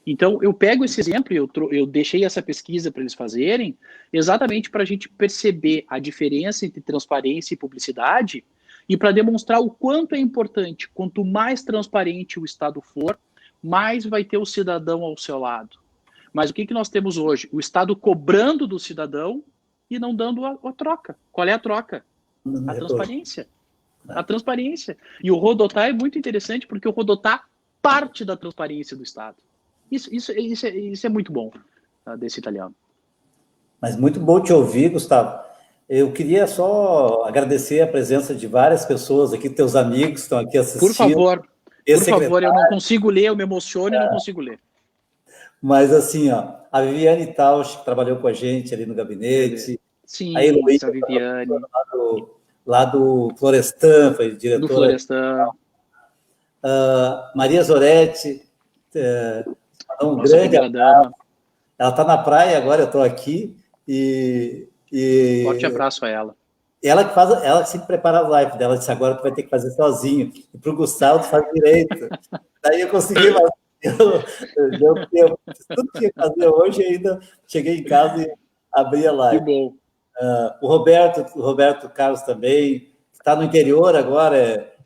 Então, eu pego esse exemplo, eu deixei essa pesquisa para eles fazerem, exatamente para a gente perceber a diferença entre transparência e publicidade e para demonstrar o quanto é importante. Quanto mais transparente o Estado for, mais vai ter o cidadão ao seu lado. Mas o que nós temos hoje? O Estado cobrando do cidadão e não dando a troca. Qual é a troca? A transparência. A transparência. E o Rodotá é muito interessante porque o Rodotá parte da transparência do Estado. Isso é muito bom, tá, desse italiano. Mas muito bom te ouvir, Gustavo. Eu queria só agradecer a presença de várias pessoas aqui, teus amigos que estão aqui assistindo. Por favor, eu não consigo ler, eu me emociono e não consigo ler. Mas assim, ó, a Viviane Tausch, que trabalhou com a gente ali no gabinete. Sim, a Heloísa, a Viviane. Lá do Florestan, foi diretora. Do Florestan. Maria Zoretti, um grande abraço. Ela está na praia agora, eu estou aqui. Forte abraço a ela. Ela que sempre prepara a live dela, disse, agora tu vai ter que fazer sozinho. E para o Gustavo, tu faz direito. Daí eu consegui fazer. Tudo que ia fazer hoje, ainda cheguei em casa e abri a live. Que bom. O Roberto Carlos também, está no interior agora,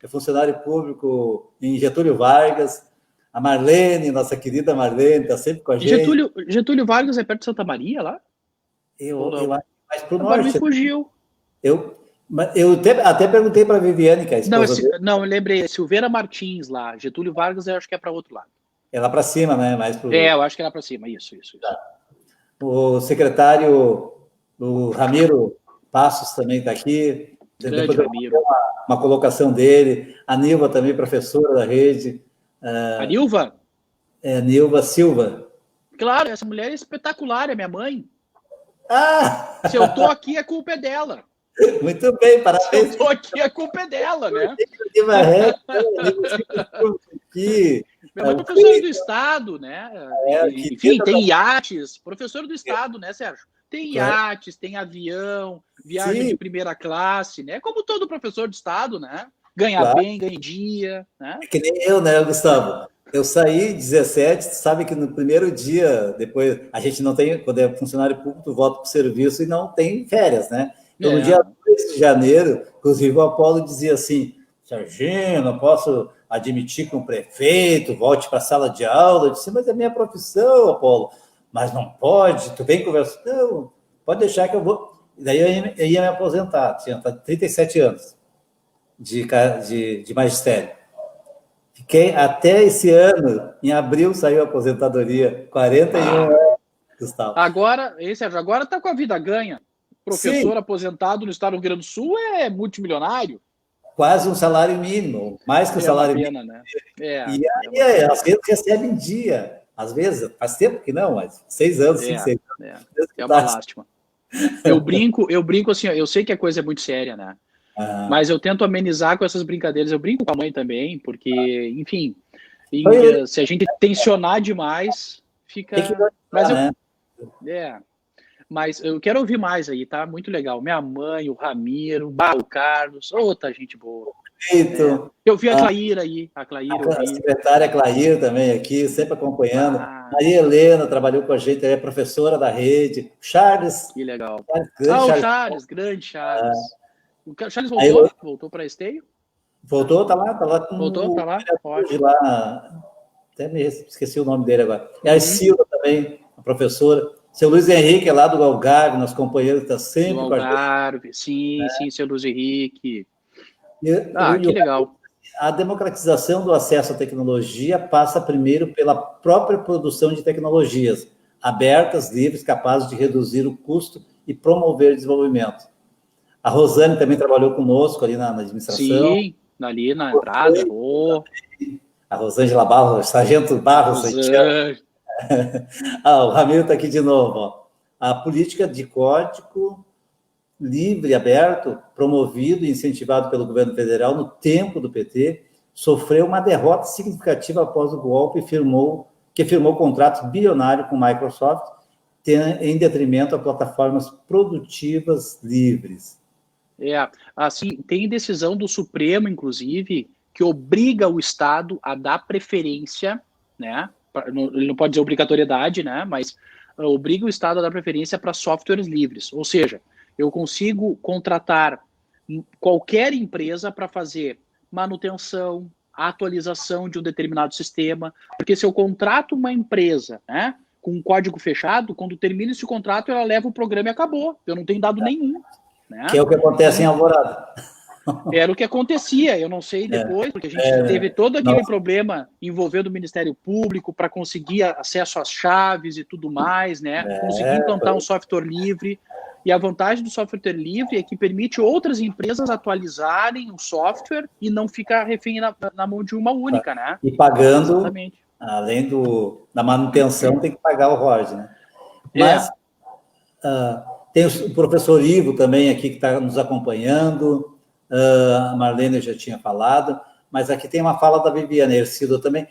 é funcionário público em Getúlio Vargas. A Marlene, nossa querida Marlene, está sempre com a gente. Getúlio Vargas é perto de Santa Maria, lá? Eu acho mais para o norte. Me fugiu. Eu até perguntei para a Viviane, que é a esposa Não, eu lembrei, Silveira Martins lá, Getúlio Vargas eu acho que é para outro lado. É lá para cima, né? Mais pro... eu acho que é lá para cima, isso. Tá. O secretário, o Ramiro Passos também está aqui. Grande Ramiro. Uma colocação dele. A Nilva também, professora da rede. A Nilva? Nilva Silva. Claro, essa mulher é espetacular, é minha mãe. Ah! Se eu tô aqui, a culpa é dela. Muito bem, parabéns. Se eu tô aqui, a culpa é dela, né? Minha mãe é professora do Estado, né? Enfim, tem iates. Professor do Estado, né, Sérgio? Tem iates, tem avião, viagem de primeira classe, né? Como todo professor de Estado, né? Ganha bem, ganha em dia, né? É que nem eu, né, Gustavo? Eu saí 17, sabe que no primeiro dia, depois, a gente não tem, quando é funcionário público, tu volta para o serviço e não tem férias, né? Então, no dia 2 de janeiro, inclusive o Apolo dizia assim, Serginho, não posso admitir que um prefeito volte para a sala de aula. Eu disse, mas é minha profissão, Apolo. Mas não pode, tu vem conversar. Não, pode deixar que eu vou. Daí eu ia me aposentar, tinha 37 anos de magistério. Fiquei até esse ano, em abril saiu a aposentadoria, 41 anos, Gustavo. Agora, Sérgio, agora está com a vida ganha. Professor aposentado no estado do Rio Grande do Sul é multimilionário. Quase um salário mínimo, mais que o salário mínimo. Né? E aí, às vezes, recebe em dia. Às vezes, faz tempo que não, mas 6 anos, 5, 6 anos. É uma lástima. Eu brinco assim, eu sei que a coisa é muito séria, né? Mas eu tento amenizar com essas brincadeiras. Eu brinco com a mãe também, porque, enfim, se a gente tensionar demais, fica... Tem que gostar, Mas eu quero ouvir mais aí, tá? Muito legal. Minha mãe, o Ramiro, o Carlos, outra gente boa. Eu vi a Claíra aí. A secretária Claíra também aqui, sempre acompanhando. Maria Helena trabalhou com a gente, é professora da rede. Charles. Que legal. Grande Charles. Grande Charles. O Charles Aí voltou para Esteio? Voltou, tá lá com Voltou, tá lá? de lá, até me esqueci o nome dele agora. E a Silva também, a professora. Seu Luiz Henrique é lá do Algarve, nosso companheiro está sempre Do com a gente. Algarve, sim, seu Luiz Henrique. Que legal. A democratização do acesso à tecnologia passa primeiro pela própria produção de tecnologias abertas, livres, capazes de reduzir o custo e promover o desenvolvimento. A Rosane também trabalhou conosco ali na administração. Sim, ali na entrada. A Rosângela Barros, Sargento Barros. O Ramiro está aqui de novo. Ó. A política de código livre, aberto, promovido e incentivado pelo governo federal no tempo do PT, sofreu uma derrota significativa após o golpe que firmou contratos bilionários com Microsoft em detrimento a plataformas produtivas livres. Assim, tem decisão do Supremo, inclusive, que obriga o Estado a dar preferência, né? Ele não pode dizer obrigatoriedade, né? Mas obriga o Estado a dar preferência para softwares livres. Ou seja, eu consigo contratar qualquer empresa para fazer manutenção, atualização de um determinado sistema, porque se eu contrato uma empresa, né, com um código fechado, quando termina esse contrato, ela leva o programa e acabou. Eu não tenho dado nenhum. Né? Que é o que acontece em Alvorada. Era o que acontecia, eu não sei depois, porque a gente teve todo aquele problema envolvendo o Ministério Público para conseguir acesso às chaves e tudo mais, né? Conseguir implantar um software livre. E a vantagem do software livre é que permite outras empresas atualizarem o software e não ficar refém na mão de uma única, né? E pagando, além da manutenção, tem que pagar o ROD, né? Mas tem o professor Ivo também aqui que está nos acompanhando, a Marlene já tinha falado, mas aqui tem uma fala da Viviane Ercílio também.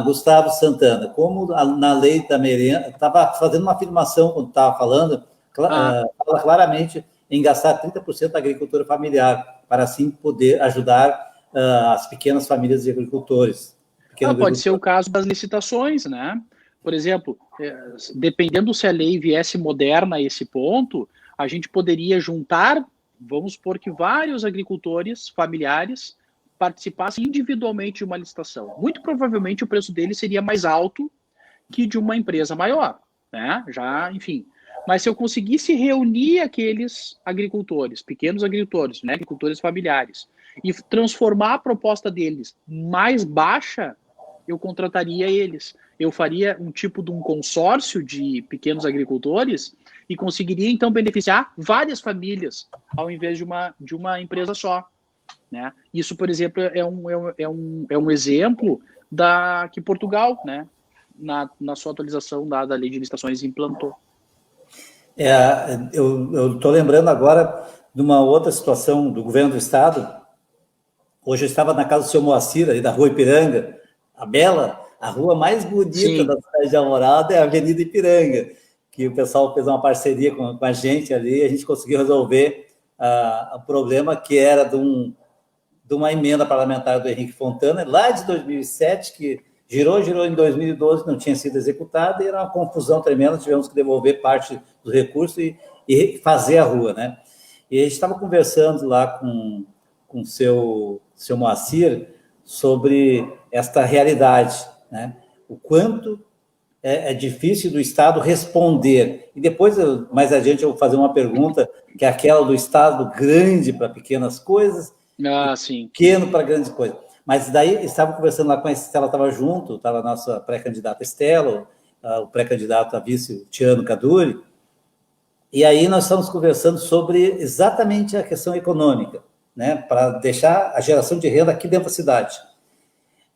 Gustavo Santana, como na lei da merenda, estava fazendo uma afirmação quando estava falando, fala claramente em gastar 30% da agricultura familiar, para assim poder ajudar as pequenas famílias de agricultores. Pode ser o caso das licitações, né? Por exemplo, dependendo se a lei viesse moderna a esse ponto, a gente poderia juntar, vamos supor que vários agricultores familiares participassem individualmente de uma licitação. Muito provavelmente o preço dele seria mais alto que de uma empresa maior, né? Enfim. Mas se eu conseguisse reunir aqueles agricultores, pequenos agricultores, né, agricultores familiares, e transformar a proposta deles mais baixa, eu contrataria eles. Eu faria um tipo de um consórcio de pequenos agricultores e conseguiria, então, beneficiar várias famílias, ao invés de uma empresa só. Né? Isso, por exemplo, é um exemplo que Portugal, né, na sua atualização da lei de licitações, implantou. Eu estou lembrando agora de uma outra situação do governo do Estado. Hoje eu estava na casa do seu Moacir, ali da Rua Ipiranga, a rua mais bonita da cidade de Alvorada é a Avenida Ipiranga, que o pessoal fez uma parceria com a gente ali, e a gente conseguiu resolver o problema que era de uma emenda parlamentar do Henrique Fontana, lá de 2007, que girou em 2012, não tinha sido executada, e era uma confusão tremenda, tivemos que devolver parte dos recursos e fazer a rua, né? E a gente estava conversando lá com o seu Moacir sobre esta realidade, né? O quanto é difícil do Estado responder. E depois, mais adiante, eu vou fazer uma pergunta, que é aquela do Estado grande para pequenas coisas, sim. Pequeno para grandes coisas. Mas daí, estava conversando lá com a Estela, estava junto, estava a nossa pré-candidata Estela, o pré-candidato a vice, o Tiano Caduri, e aí nós estamos conversando sobre exatamente a questão econômica, né, para deixar a geração de renda aqui dentro da cidade.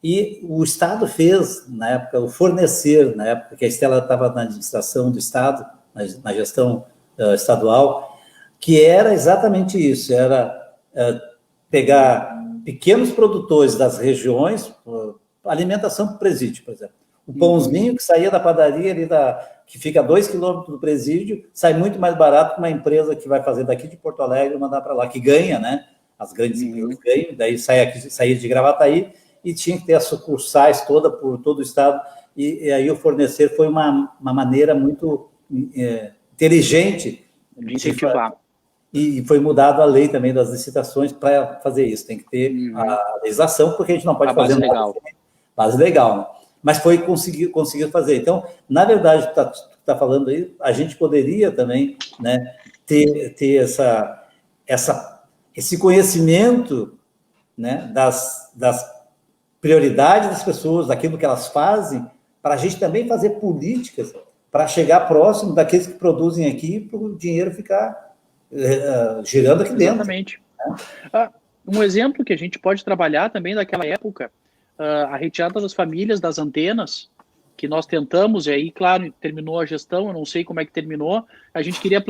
E o Estado fez, na época, o fornecer, na época que a Estela estava na administração do Estado, na gestão estadual, que era exatamente isso, era pegar pequenos produtores das regiões, alimentação para o presídio, por exemplo. O pãozinho que saía da padaria, que fica a 2 quilômetros do presídio, sai muito mais barato que uma empresa que vai fazer daqui de Porto Alegre e mandar para lá, que ganha, né? As grandes empresas ganham, daí saía de Gravataí e tinha que ter as sucursais por todo o estado, e aí o fornecer foi uma maneira muito inteligente de incentivar. E foi mudado a lei também das licitações para fazer isso. Tem que ter a legislação, porque a gente não pode fazer nada. Legal. Base legal, né? Mas foi conseguir fazer. Então, na verdade, tu tá falando aí, a gente poderia também, né, ter esse conhecimento, né, das prioridades das pessoas, daquilo que elas fazem, para a gente também fazer políticas para chegar próximo daqueles que produzem aqui, para o dinheiro ficar girando aqui dentro. Exatamente. Um exemplo que a gente pode trabalhar também daquela época, a retirada das famílias das antenas, que nós tentamos, e aí, claro, terminou a gestão, eu não sei como é que terminou, a gente queria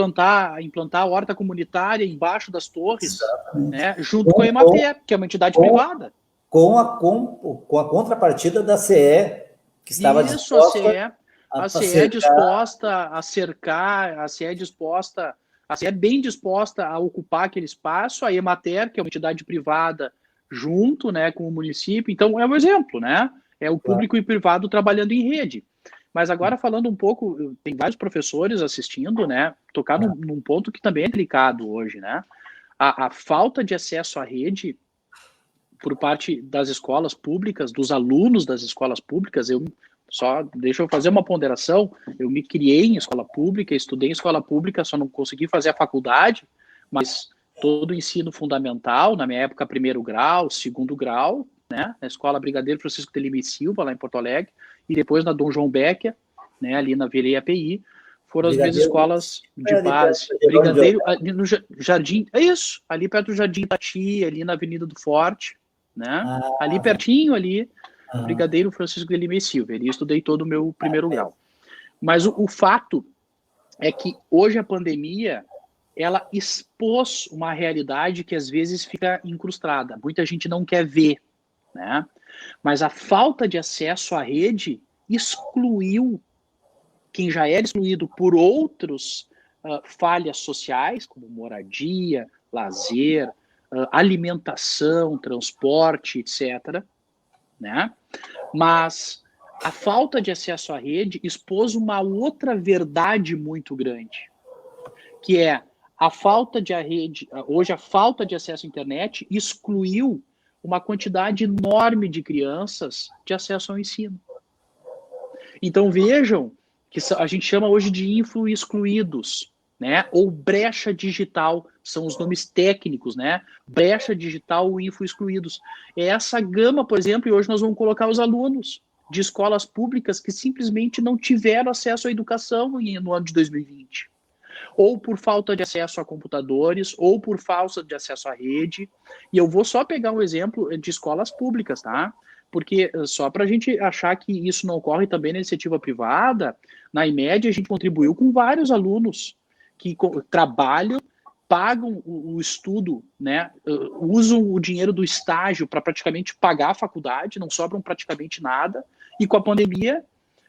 implantar a horta comunitária embaixo das torres, né, junto com a Emater, que é uma entidade privada. Com a contrapartida da CE, que estava disposta... A CE é disposta a cercar, a CE é bem disposta a ocupar aquele espaço, a Emater, que é uma entidade privada, junto, né, com o município. Então, é um exemplo, né? É o público e privado trabalhando em rede. Mas agora, falando um pouco, tem vários professores assistindo, né? Tocar num ponto que também é delicado hoje, né? A falta de acesso à rede por parte das escolas públicas, dos alunos das escolas públicas, deixa eu fazer uma ponderação, eu me criei em escola pública, estudei em escola pública, só não consegui fazer a faculdade, mas todo o ensino fundamental, na minha época, 1º grau, 2º grau, né, na Escola Brigadeiro Francisco de Lima e Silva, lá em Porto Alegre, e depois na Dom João Becker, né, ali na Vereia API, foram as minhas escolas de base. Brigadeiro, ali no Jardim, é isso, ali perto do Jardim Tati, ali na Avenida do Forte, né, ali pertinho, ali, Brigadeiro Francisco de Lima e Silva. Ali eu estudei todo o meu 1º grau. Mas o fato é que hoje a pandemia, ela expôs uma realidade que às vezes fica incrustada. Muita gente não quer ver, né? Mas a falta de acesso à rede excluiu quem já era excluído por outros falhas sociais, como moradia, lazer, alimentação, transporte, etc., né? Mas a falta de acesso à rede expôs uma outra verdade muito grande, que é a falta de rede. Hoje, a falta de acesso à internet excluiu uma quantidade enorme de crianças de acesso ao ensino. Então, vejam que a gente chama hoje de influ-excluídos, né? Ou brecha digital, são os nomes técnicos, né? Brecha digital ou influ-excluídos. É essa gama, por exemplo, e hoje nós vamos colocar os alunos de escolas públicas que simplesmente não tiveram acesso à educação no ano de 2020. Ou por falta de acesso a computadores, ou por falta de acesso à rede. E eu vou só pegar um exemplo de escolas públicas, tá? Porque só para a gente achar que isso não ocorre também na iniciativa privada, na IMED a gente contribuiu com vários alunos que trabalham, pagam o estudo, né, usam o dinheiro do estágio para praticamente pagar a faculdade, não sobram praticamente nada, e com a pandemia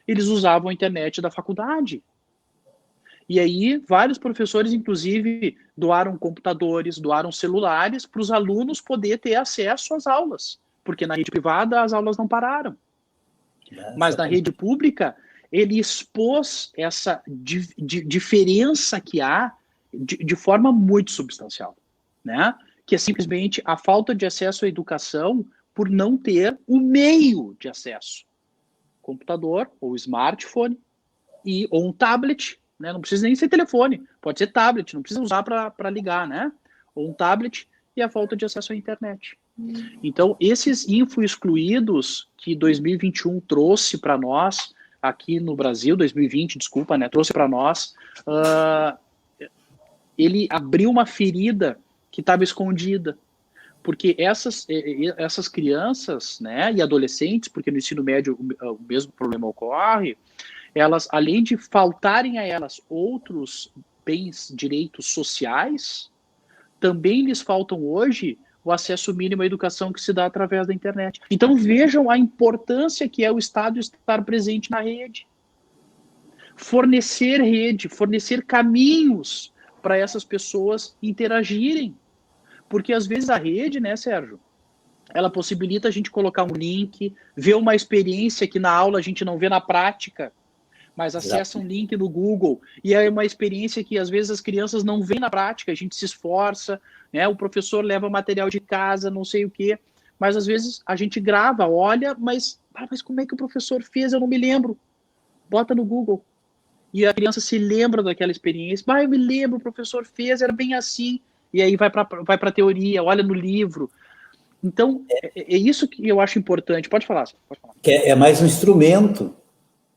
eles usavam a internet da faculdade. E aí vários professores, inclusive, doaram computadores, doaram celulares para os alunos poderem ter acesso às aulas, porque na rede privada as aulas não pararam. Mas na rede pública, ele expôs essa diferença que há de forma muito substancial, né? Que é simplesmente a falta de acesso à educação por não ter o meio de acesso. Computador ou smartphone ou um tablet, né? Não precisa nem ser telefone, pode ser tablet, não precisa usar para ligar, né? Ou um tablet e a falta de acesso à internet. Então, esses influ-excluídos que 2021 trouxe para nós, aqui no Brasil, 2020, desculpa, né, trouxe para nós, ele abriu uma ferida que estava escondida. Porque essas crianças, né, e adolescentes, porque no ensino médio o mesmo problema ocorre, elas, além de faltarem a elas outros bens, direitos sociais, também lhes faltam hoje o acesso mínimo à educação que se dá através da internet. Então vejam a importância que é o Estado estar presente na rede. Fornecer rede, fornecer caminhos para essas pessoas interagirem. Porque às vezes a rede, né, Sérgio, ela possibilita a gente colocar um link, ver uma experiência que na aula a gente não vê na prática. mas acessa um link no Google, e é uma experiência que às vezes as crianças não veem na prática, a gente se esforça, né? O professor leva material de casa, não sei o quê, mas às vezes a gente grava, olha, mas como é que o professor fez? Eu não me lembro. Bota no Google. E a criança se lembra daquela experiência. Eu me lembro, o professor fez, era bem assim. E aí vai para a teoria, olha no livro. Então, é isso que eu acho importante. Pode falar, pode falar. Que é mais um instrumento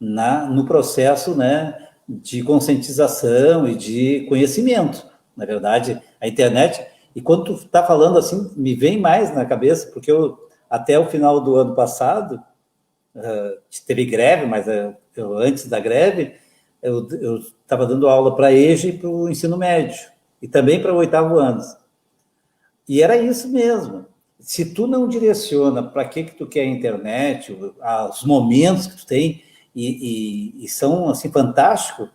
no processo, né, de conscientização e de conhecimento. Na verdade, a internet... E quando tu está falando assim, me vem mais na cabeça, porque até o final do ano passado, teve greve, mas antes da greve, eu estava dando aula para a EJA e para o ensino médio, e também para o 8º ano. E era isso mesmo. Se tu não direciona para que tu quer a internet, os momentos que tu tem, e são assim fantásticos,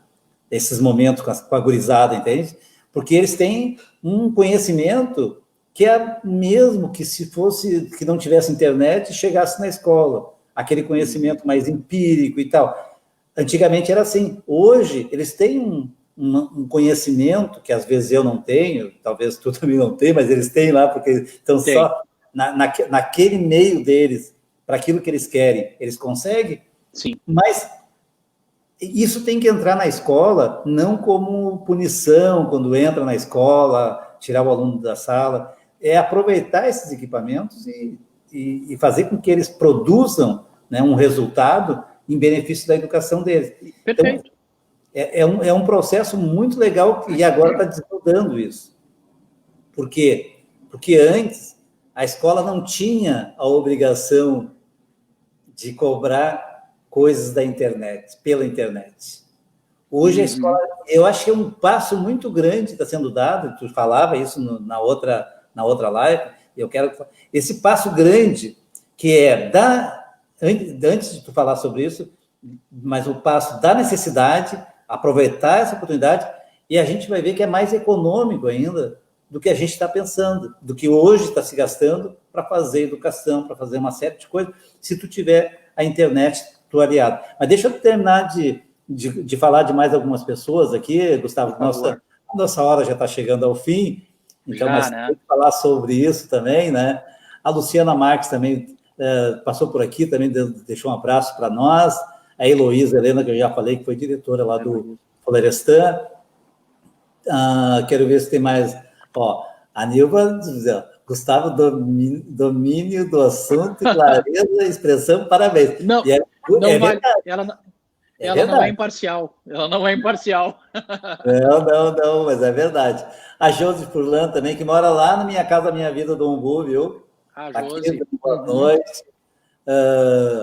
esses momentos com a gurizada, entende? Porque eles têm um conhecimento que é mesmo que se fosse, que não tivesse internet, chegasse na escola. Aquele conhecimento mais empírico e tal. Antigamente era assim. Hoje, eles têm um conhecimento que às vezes eu não tenho, talvez tu também não tenha, mas eles têm lá, porque estão só naquele meio deles, para aquilo que eles querem. Eles conseguem. Sim. Mas isso tem que entrar na escola não como punição, quando entra na escola, tirar o aluno da sala, é aproveitar esses equipamentos e fazer com que eles produzam, né, um resultado em benefício da educação deles. Perfeito. Então, é um processo muito legal e agora está desnudando isso. Por quê? Porque antes a escola não tinha a obrigação de cobrar coisas da internet, pela internet. Hoje a escola, eu acho que é um passo muito grande que está sendo dado, tu falava isso na outra live, eu quero esse passo grande que é antes de tu falar sobre isso, mas o passo da necessidade, aproveitar essa oportunidade, e a gente vai ver que é mais econômico ainda do que a gente está pensando, do que hoje está se gastando para fazer educação, para fazer uma série de coisas, se tu tiver a internet tu aliado. Mas deixa eu terminar de falar de mais algumas pessoas aqui, Gustavo. Nossa hora já está chegando ao fim, então nós temos que falar sobre isso também, né? A Luciana Marques também passou por aqui, também deixou um abraço para nós. A Heloísa Helena, que eu já falei, que foi diretora lá do Florestan. Quero ver se tem mais. A Nilva, Gustavo, domínio do assunto, clareza, expressão, parabéns. Não, não vale. Ela não é imparcial. Ela não é imparcial. Não, mas é verdade. A Josi Furlan também, que mora lá na Minha Casa Minha Vida do Umbu, viu? A Josi. Boa noite.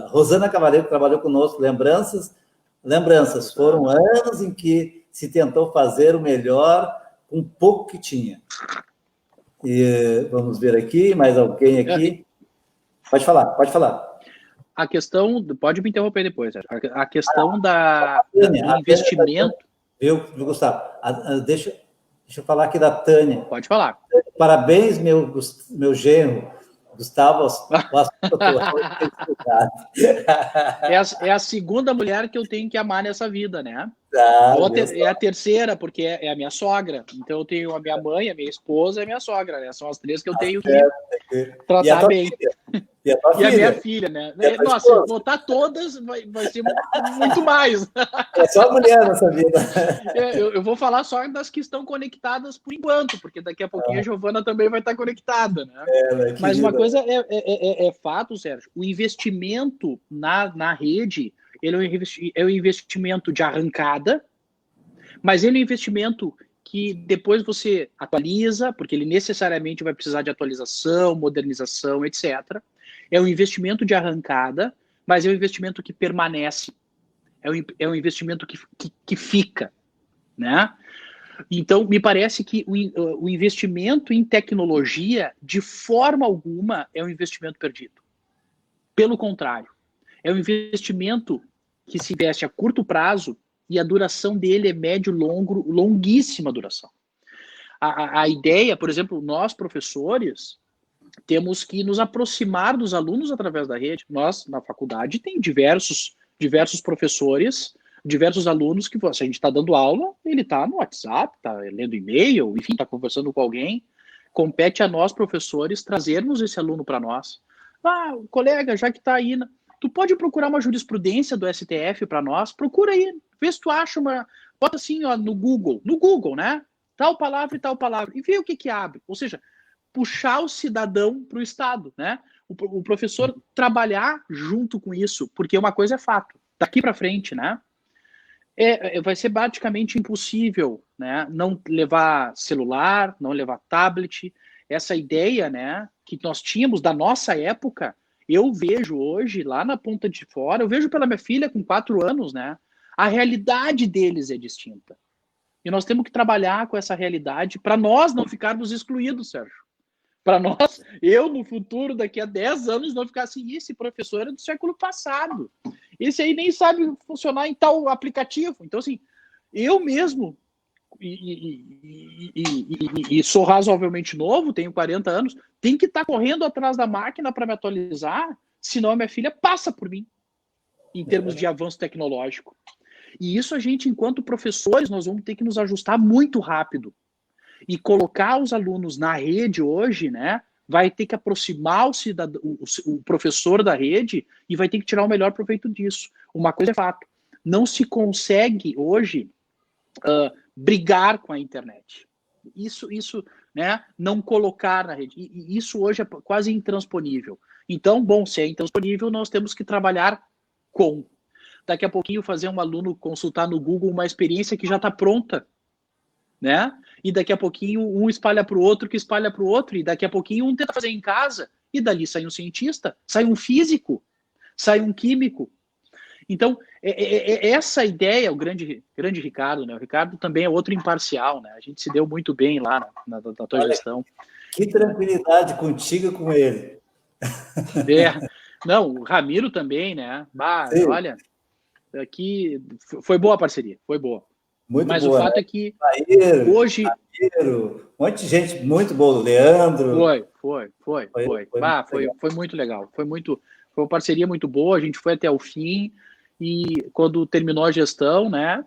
Rosana Cavaleiro, que trabalhou conosco. Lembranças. Foram anos em que se tentou fazer o melhor com pouco que tinha. E vamos ver aqui, mais alguém aqui. Pode falar. A questão, pode me interromper depois, a questão do investimento... Viu, Gustavo? Deixa eu falar aqui da Tânia. Pode falar. Parabéns, meu genro. Gustavo, é a segunda mulher que eu tenho que amar nessa vida, né? É a terceira, porque é a minha sogra. Então eu tenho a minha mãe, a minha esposa e a minha sogra, né? São as três que eu tenho que tratar bem. E a minha filha, né? Nossa, se botar todas, vai ser muito mais. É só mulher nessa vida. Eu vou falar só das que estão conectadas por enquanto, porque daqui a pouquinho a Giovana também vai estar conectada, né? Mas uma coisa é fato, Sérgio, o investimento na rede, ele é um investimento de arrancada, mas ele é um investimento que depois você atualiza, porque ele necessariamente vai precisar de atualização, modernização, etc. É um investimento de arrancada, mas é um investimento que permanece. É um investimento que fica, né? Então, me parece que o investimento em tecnologia, de forma alguma, é um investimento perdido. Pelo contrário, é um investimento que se investe a curto prazo e a duração dele é médio, longuíssima duração. A ideia, por exemplo, nós professores temos que nos aproximar dos alunos através da rede. Nós, na faculdade, tem diversos professores diversos alunos que, se a gente está dando aula, ele está no WhatsApp, está lendo e-mail, enfim, está conversando com alguém. Compete a nós, professores, trazermos esse aluno para nós. Ah, colega, já que está aí, tu pode procurar uma jurisprudência do STF para nós? Procura aí, vê se tu acha uma... Bota assim, ó, no Google, né? Tal palavra e tal palavra, e vê o que abre. Ou seja, puxar o cidadão para o Estado, né? O professor trabalhar junto com isso, porque uma coisa é fato, daqui para frente, né? Vai ser praticamente impossível, né? Não levar celular, não levar tablet. Essa ideia, né, que nós tínhamos da nossa época, eu vejo hoje, lá na ponta de fora, eu vejo pela minha filha com 4 anos, né? A realidade deles é distinta. E nós temos que trabalhar com essa realidade para nós não ficarmos excluídos, Sérgio. Para nós, eu no futuro, daqui a 10 anos, não ficar assim, esse professor é do século passado. Esse aí nem sabe funcionar em tal aplicativo. Então, assim, eu mesmo, e sou razoavelmente novo, tenho 40 anos, tenho que estar correndo atrás da máquina para me atualizar, senão a minha filha passa por mim, em termos de avanço tecnológico. E isso a gente, enquanto professores, nós vamos ter que nos ajustar muito rápido. E colocar os alunos na rede hoje, né, vai ter que aproximar o professor da rede e vai ter que tirar o melhor proveito disso. Uma coisa é fato, não se consegue hoje brigar com a internet. Isso, né, não colocar na rede. E isso hoje é quase intransponível. Então, bom, se é intransponível, nós temos que trabalhar com. Daqui a pouquinho fazer um aluno consultar no Google uma experiência que já está pronta, né? E daqui a pouquinho um espalha para o outro, que espalha para o outro, e daqui a pouquinho um tenta fazer em casa, e dali sai um cientista, sai um físico, sai um químico. Então, essa ideia, o grande Ricardo, né? O Ricardo também é outro imparcial, né? A gente se deu muito bem lá na tua gestão. Que tranquilidade contigo e com ele. Não, o Ramiro também, né? Olha, aqui foi boa a parceria, foi boa. Muito Mas boa, o fato né? é que Jair, hoje... Jair, um monte de gente muito boa, Leandro. Foi muito legal. Foi uma parceria muito boa, a gente foi até o fim, e quando terminou a gestão, né?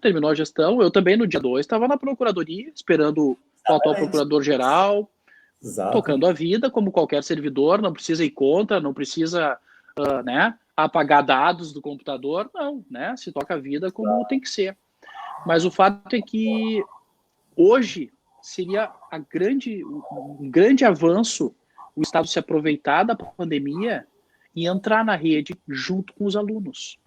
Eu também no dia 2 estava na procuradoria, esperando o atual procurador-geral, tocando a vida, como qualquer servidor, não precisa ir contra, não precisa né, apagar dados do computador, não, né? Se toca a vida como tem que ser. Mas o fato é que hoje seria um grande avanço o Estado se aproveitar da pandemia e entrar na rede junto com os alunos.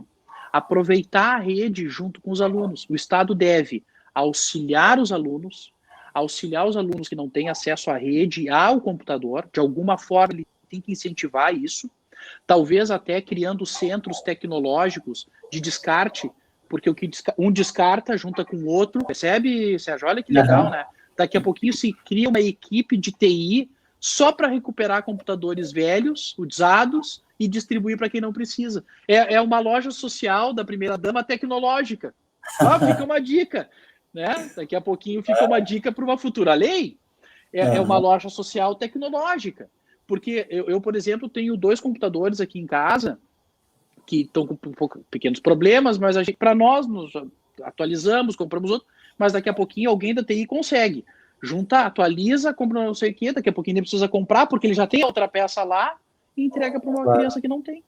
Aproveitar a rede junto com os alunos. O Estado deve auxiliar os alunos que não têm acesso à rede e ao computador. De alguma forma, ele tem que incentivar isso. Talvez até criando centros tecnológicos de descarte, porque um descarta, junta com o outro. Percebe, Sérgio? Olha que legal, né? Daqui a pouquinho se cria uma equipe de TI só para recuperar computadores velhos, usados, e distribuir para quem não precisa. É uma loja social da primeira-dama tecnológica. Fica uma dica, né? Daqui a pouquinho fica uma dica para uma futura lei. É uma loja social tecnológica. Porque eu, por exemplo, tenho 2 computadores aqui em casa que estão com pequenos problemas, mas para nós nos atualizamos, compramos outro, mas daqui a pouquinho alguém da TI consegue juntar, atualiza, compra não sei o que, daqui a pouquinho ele precisa comprar, porque ele já tem outra peça lá, e entrega para uma criança que não tem.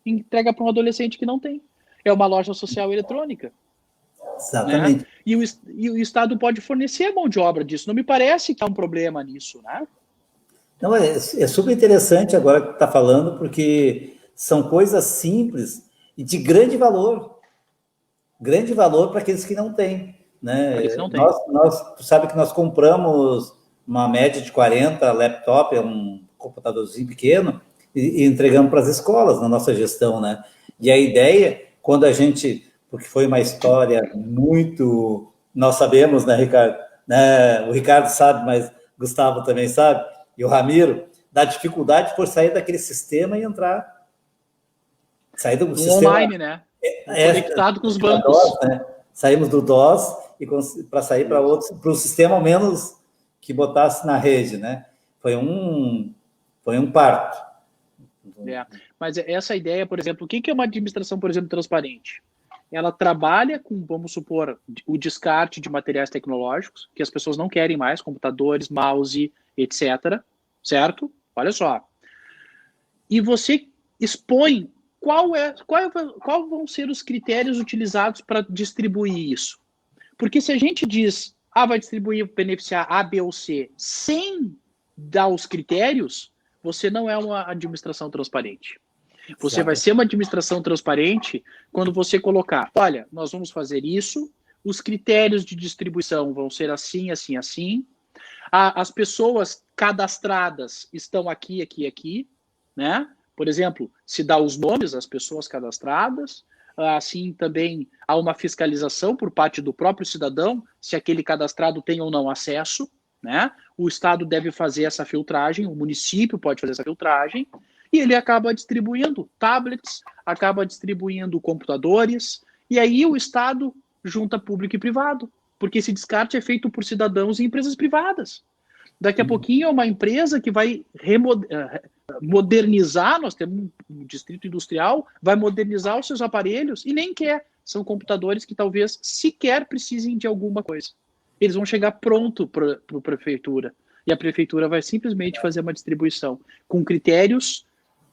Entrega para um adolescente que não tem. É uma loja social eletrônica. Exatamente. Né? E o Estado pode fornecer a mão de obra disso. Não me parece que há um problema nisso, né? Não, é super interessante agora que tu está falando, porque são coisas simples e de grande valor para aqueles que não têm, né? Tu sabe que nós compramos uma média de 40 laptop, um computadorzinho pequeno, e entregamos para as escolas na nossa gestão, né? E a ideia, quando a gente, porque foi uma história muito, nós sabemos, né, Ricardo? Né? O Ricardo sabe, mas Gustavo também sabe, e o Ramiro, da dificuldade por sair daquele sistema e entrar. Sair do sistema online, né? Conectado com os bancos. DOS, né? Saímos do DOS para sair para o sistema ao menos que botasse na rede, né? Foi um parto. Mas essa ideia, por exemplo, o que é uma administração, por exemplo, transparente? ela trabalha com, vamos supor, o descarte de materiais tecnológicos, que as pessoas não querem mais, computadores, mouse, etc. Certo? Olha só. E você expõe qual vão ser os critérios utilizados para distribuir isso. Porque se a gente diz, vai distribuir, beneficiar A, B ou C, sem dar os critérios, você não é uma administração transparente. Você vai ser uma administração transparente quando você colocar, olha, nós vamos fazer isso, os critérios de distribuição vão ser assim, assim, assim, as pessoas cadastradas estão aqui, aqui, aqui, né? Por exemplo, se dá os nomes das pessoas cadastradas, assim também há uma fiscalização por parte do próprio cidadão, se aquele cadastrado tem ou não acesso, né? O Estado deve fazer essa filtragem, o município pode fazer essa filtragem, e ele acaba distribuindo tablets, acaba distribuindo computadores, e aí o Estado junta público e privado, porque esse descarte é feito por cidadãos e empresas privadas. Daqui a pouquinho é uma empresa que vai modernizar, nós temos um distrito industrial, vai modernizar os seus aparelhos e nem quer. São computadores que talvez sequer precisem de alguma coisa. Eles vão chegar pronto para a prefeitura. E a prefeitura vai simplesmente fazer uma distribuição com critérios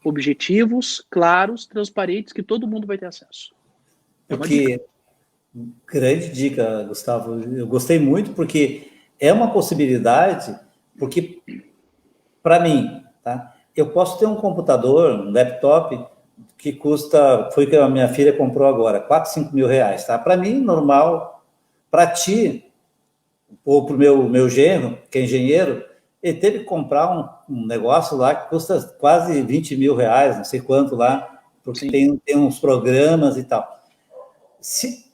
objetivos, claros, transparentes, que todo mundo vai ter acesso. Grande dica, Gustavo. Eu gostei muito, porque é uma possibilidade, porque, para mim, tá? Eu posso ter um computador, um laptop, que custa, foi o que a minha filha comprou agora, 4, 5 mil reais, tá? Para mim, normal. Para ti, ou para o meu genro, que é engenheiro, ele teve que comprar um negócio lá que custa quase 20 mil reais, não sei quanto lá, porque tem uns programas e tal. Se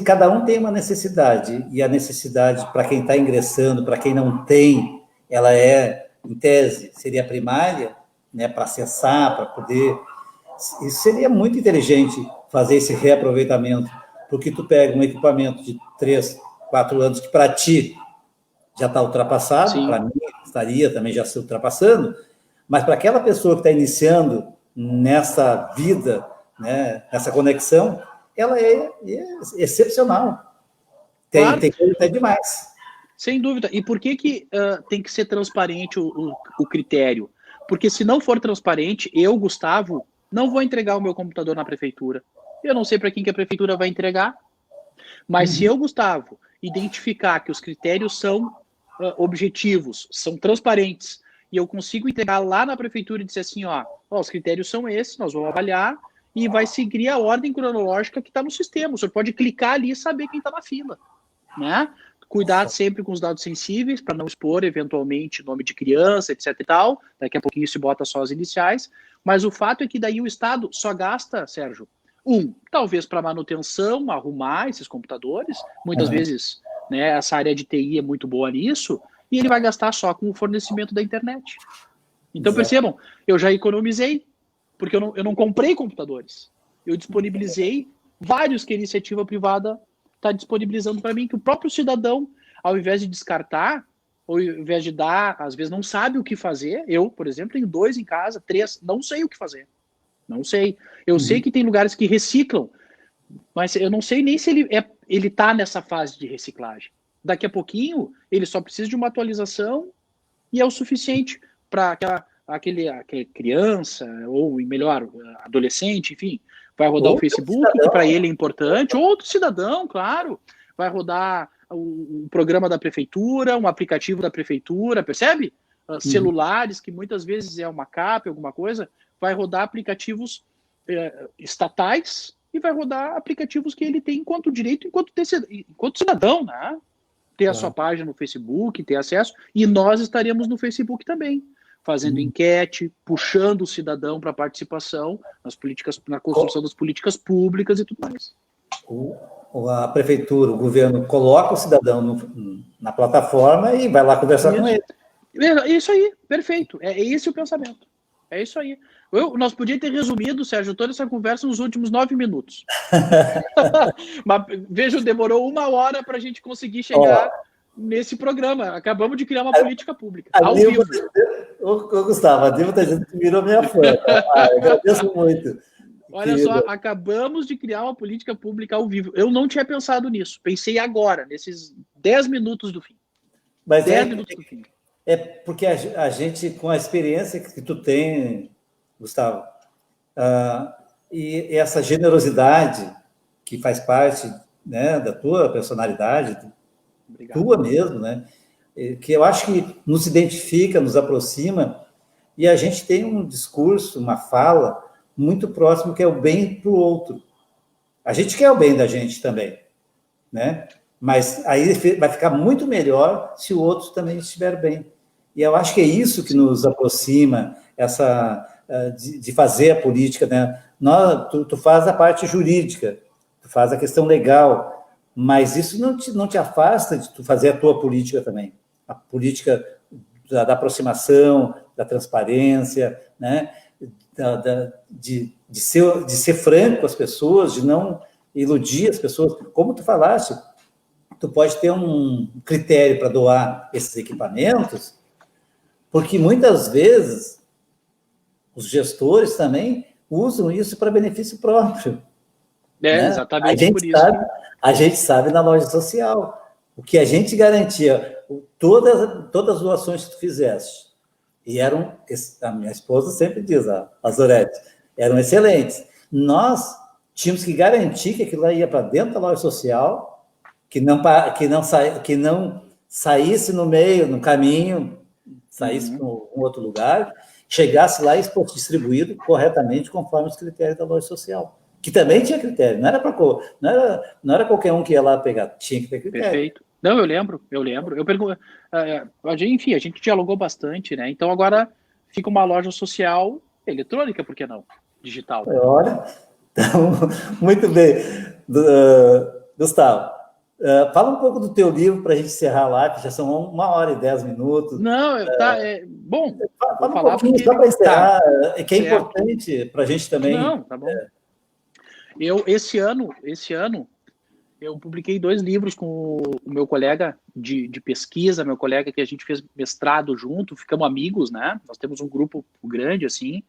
cada um tem uma necessidade, e a necessidade para quem está ingressando, para quem não tem, ela é, em tese, seria primária, né, para acessar, para poder... Isso seria muito inteligente, fazer esse reaproveitamento, porque tu pega um equipamento de 3, 4 anos que para ti já está ultrapassado, para mim estaria também já se ultrapassando, mas para aquela pessoa que está iniciando nessa vida, né, nessa conexão, ela é excepcional. Tem coisa até demais. Sem dúvida. E por que tem que ser transparente o critério? Porque se não for transparente, eu, Gustavo, não vou entregar o meu computador na prefeitura. Eu não sei para quem que a prefeitura vai entregar. Mas se eu, Gustavo, identificar que os critérios são objetivos, são transparentes, e eu consigo entregar lá na prefeitura e dizer assim, os critérios são esses, nós vamos avaliar, e vai seguir a ordem cronológica que está no sistema. O senhor pode clicar ali e saber quem está na fila, né? Cuidar sempre com os dados sensíveis, para não expor, eventualmente, nome de criança, etc e tal. Daqui a pouquinho se bota só as iniciais. Mas o fato é que daí o Estado só gasta, Sérgio, talvez para manutenção, arrumar esses computadores. Muitas vezes, né, essa área de TI é muito boa nisso, e ele vai gastar só com o fornecimento da internet. Então, percebam, eu já economizei, porque eu não comprei computadores. Eu disponibilizei vários que a iniciativa privada está disponibilizando para mim, que o próprio cidadão, ao invés de descartar, ou ao invés de dar, às vezes não sabe o que fazer. Eu, por exemplo, tenho 2 em casa, 3, não sei o que fazer. Não sei. Eu sei que tem lugares que reciclam, mas eu não sei nem se ele está nessa fase de reciclagem. Daqui a pouquinho, ele só precisa de uma atualização e é o suficiente para aquele criança, ou melhor, adolescente, enfim, vai rodar o Facebook, que para ele é importante, outro cidadão, claro, vai rodar o programa da prefeitura, um aplicativo da prefeitura, percebe? Celulares, que muitas vezes é uma CAP, alguma coisa, vai rodar aplicativos estatais e vai rodar aplicativos que ele tem enquanto direito, enquanto cidadão, né? Ter a sua página no Facebook, ter acesso, e nós estaremos no Facebook também, fazendo enquete, puxando o cidadão para participação nas políticas, na construção das políticas públicas e tudo mais. A prefeitura, o governo coloca o cidadão na plataforma e vai lá conversar com ele. Isso aí, perfeito. É esse o pensamento. É isso aí. Nós podíamos ter resumido, Sérgio, toda essa conversa nos últimos 9 minutos. Mas, veja, demorou 1 hora para a gente conseguir chegar nesse programa. Acabamos de criar uma política pública, ao vivo. Ô, Gustavo, a Dilma está dizendo que virou minha fã. Eu agradeço muito. Olha só, acabamos de criar uma política pública ao vivo. Eu não tinha pensado nisso. Pensei agora, nesses 10 minutos do fim. Mas 10 minutos do fim. É porque a gente, com a experiência que tu tem, Gustavo, e essa generosidade que faz parte, né, da tua personalidade, obrigado, tua mesmo, né, que eu acho que nos identifica, nos aproxima, e a gente tem um discurso, uma fala muito próximo, que é o bem para o outro. A gente quer o bem da gente também, né? Mas aí vai ficar muito melhor se o outro também estiver bem. E eu acho que é isso que nos aproxima, de fazer a política, né? Tu faz a parte jurídica, tu faz a questão legal, mas isso não te afasta de tu fazer a tua política também. A política da aproximação, da transparência, né? De ser franco com as pessoas, de não iludir as pessoas. Como tu falaste, tu pode ter um critério para doar esses equipamentos, porque muitas vezes os gestores também usam isso para benefício próprio. Né? Exatamente por isso. A gente sabe na loja social. O que a gente garantia, todas as doações que tu fizeste, e a minha esposa sempre diz, a Zorete, eram excelentes. Nós tínhamos que garantir que aquilo ia para dentro da loja social, que não saísse no meio, no caminho, saísse para um outro lugar, chegasse lá e fosse distribuído corretamente conforme os critérios da loja social. Que também tinha critério, não era qualquer um que ia lá pegar, tinha que ter critério. Perfeito. Não, eu lembro. Eu pergunto, enfim, a gente dialogou bastante, né? Então agora fica uma loja social eletrônica, por que não? Digital. Olha, então, muito bem. Gustavo, fala um pouco do teu livro para a gente encerrar lá, que já são 1h10. Não, bom. Fala um pouquinho só para encerrar, que é importante para a gente também. Não, tá bom. Esse ano, eu publiquei 2 livros com o meu colega de pesquisa, meu colega que a gente fez mestrado junto, ficamos amigos, né? Nós temos um grupo grande, assim,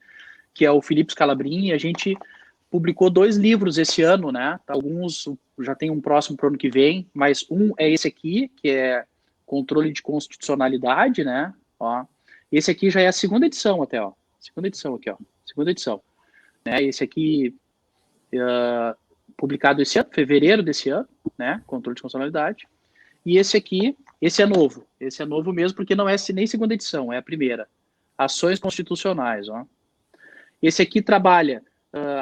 que é o Felipe Scalabrini, e a gente publicou 2 livros esse ano, né? Alguns já tem um próximo para o ano que vem, mas um é esse aqui, que é Controle de Constitucionalidade, né? Ó, esse aqui já é a 2ª edição até, ó. Segunda edição. Né? Esse aqui... publicado esse ano, fevereiro desse ano, né, Controle de Constitucionalidade, e esse aqui, esse é novo mesmo, porque não é nem 2ª edição, é a primeira, Ações Constitucionais, ó. Esse aqui trabalha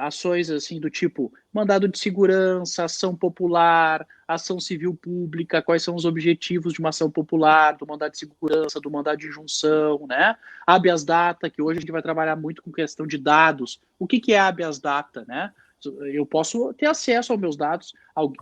ações assim do tipo mandado de segurança, ação popular, ação civil pública, quais são os objetivos de uma ação popular, do mandado de segurança, do mandado de injunção, né, habeas data, que hoje a gente vai trabalhar muito com questão de dados, o que é habeas data, né? Eu posso ter acesso aos meus dados,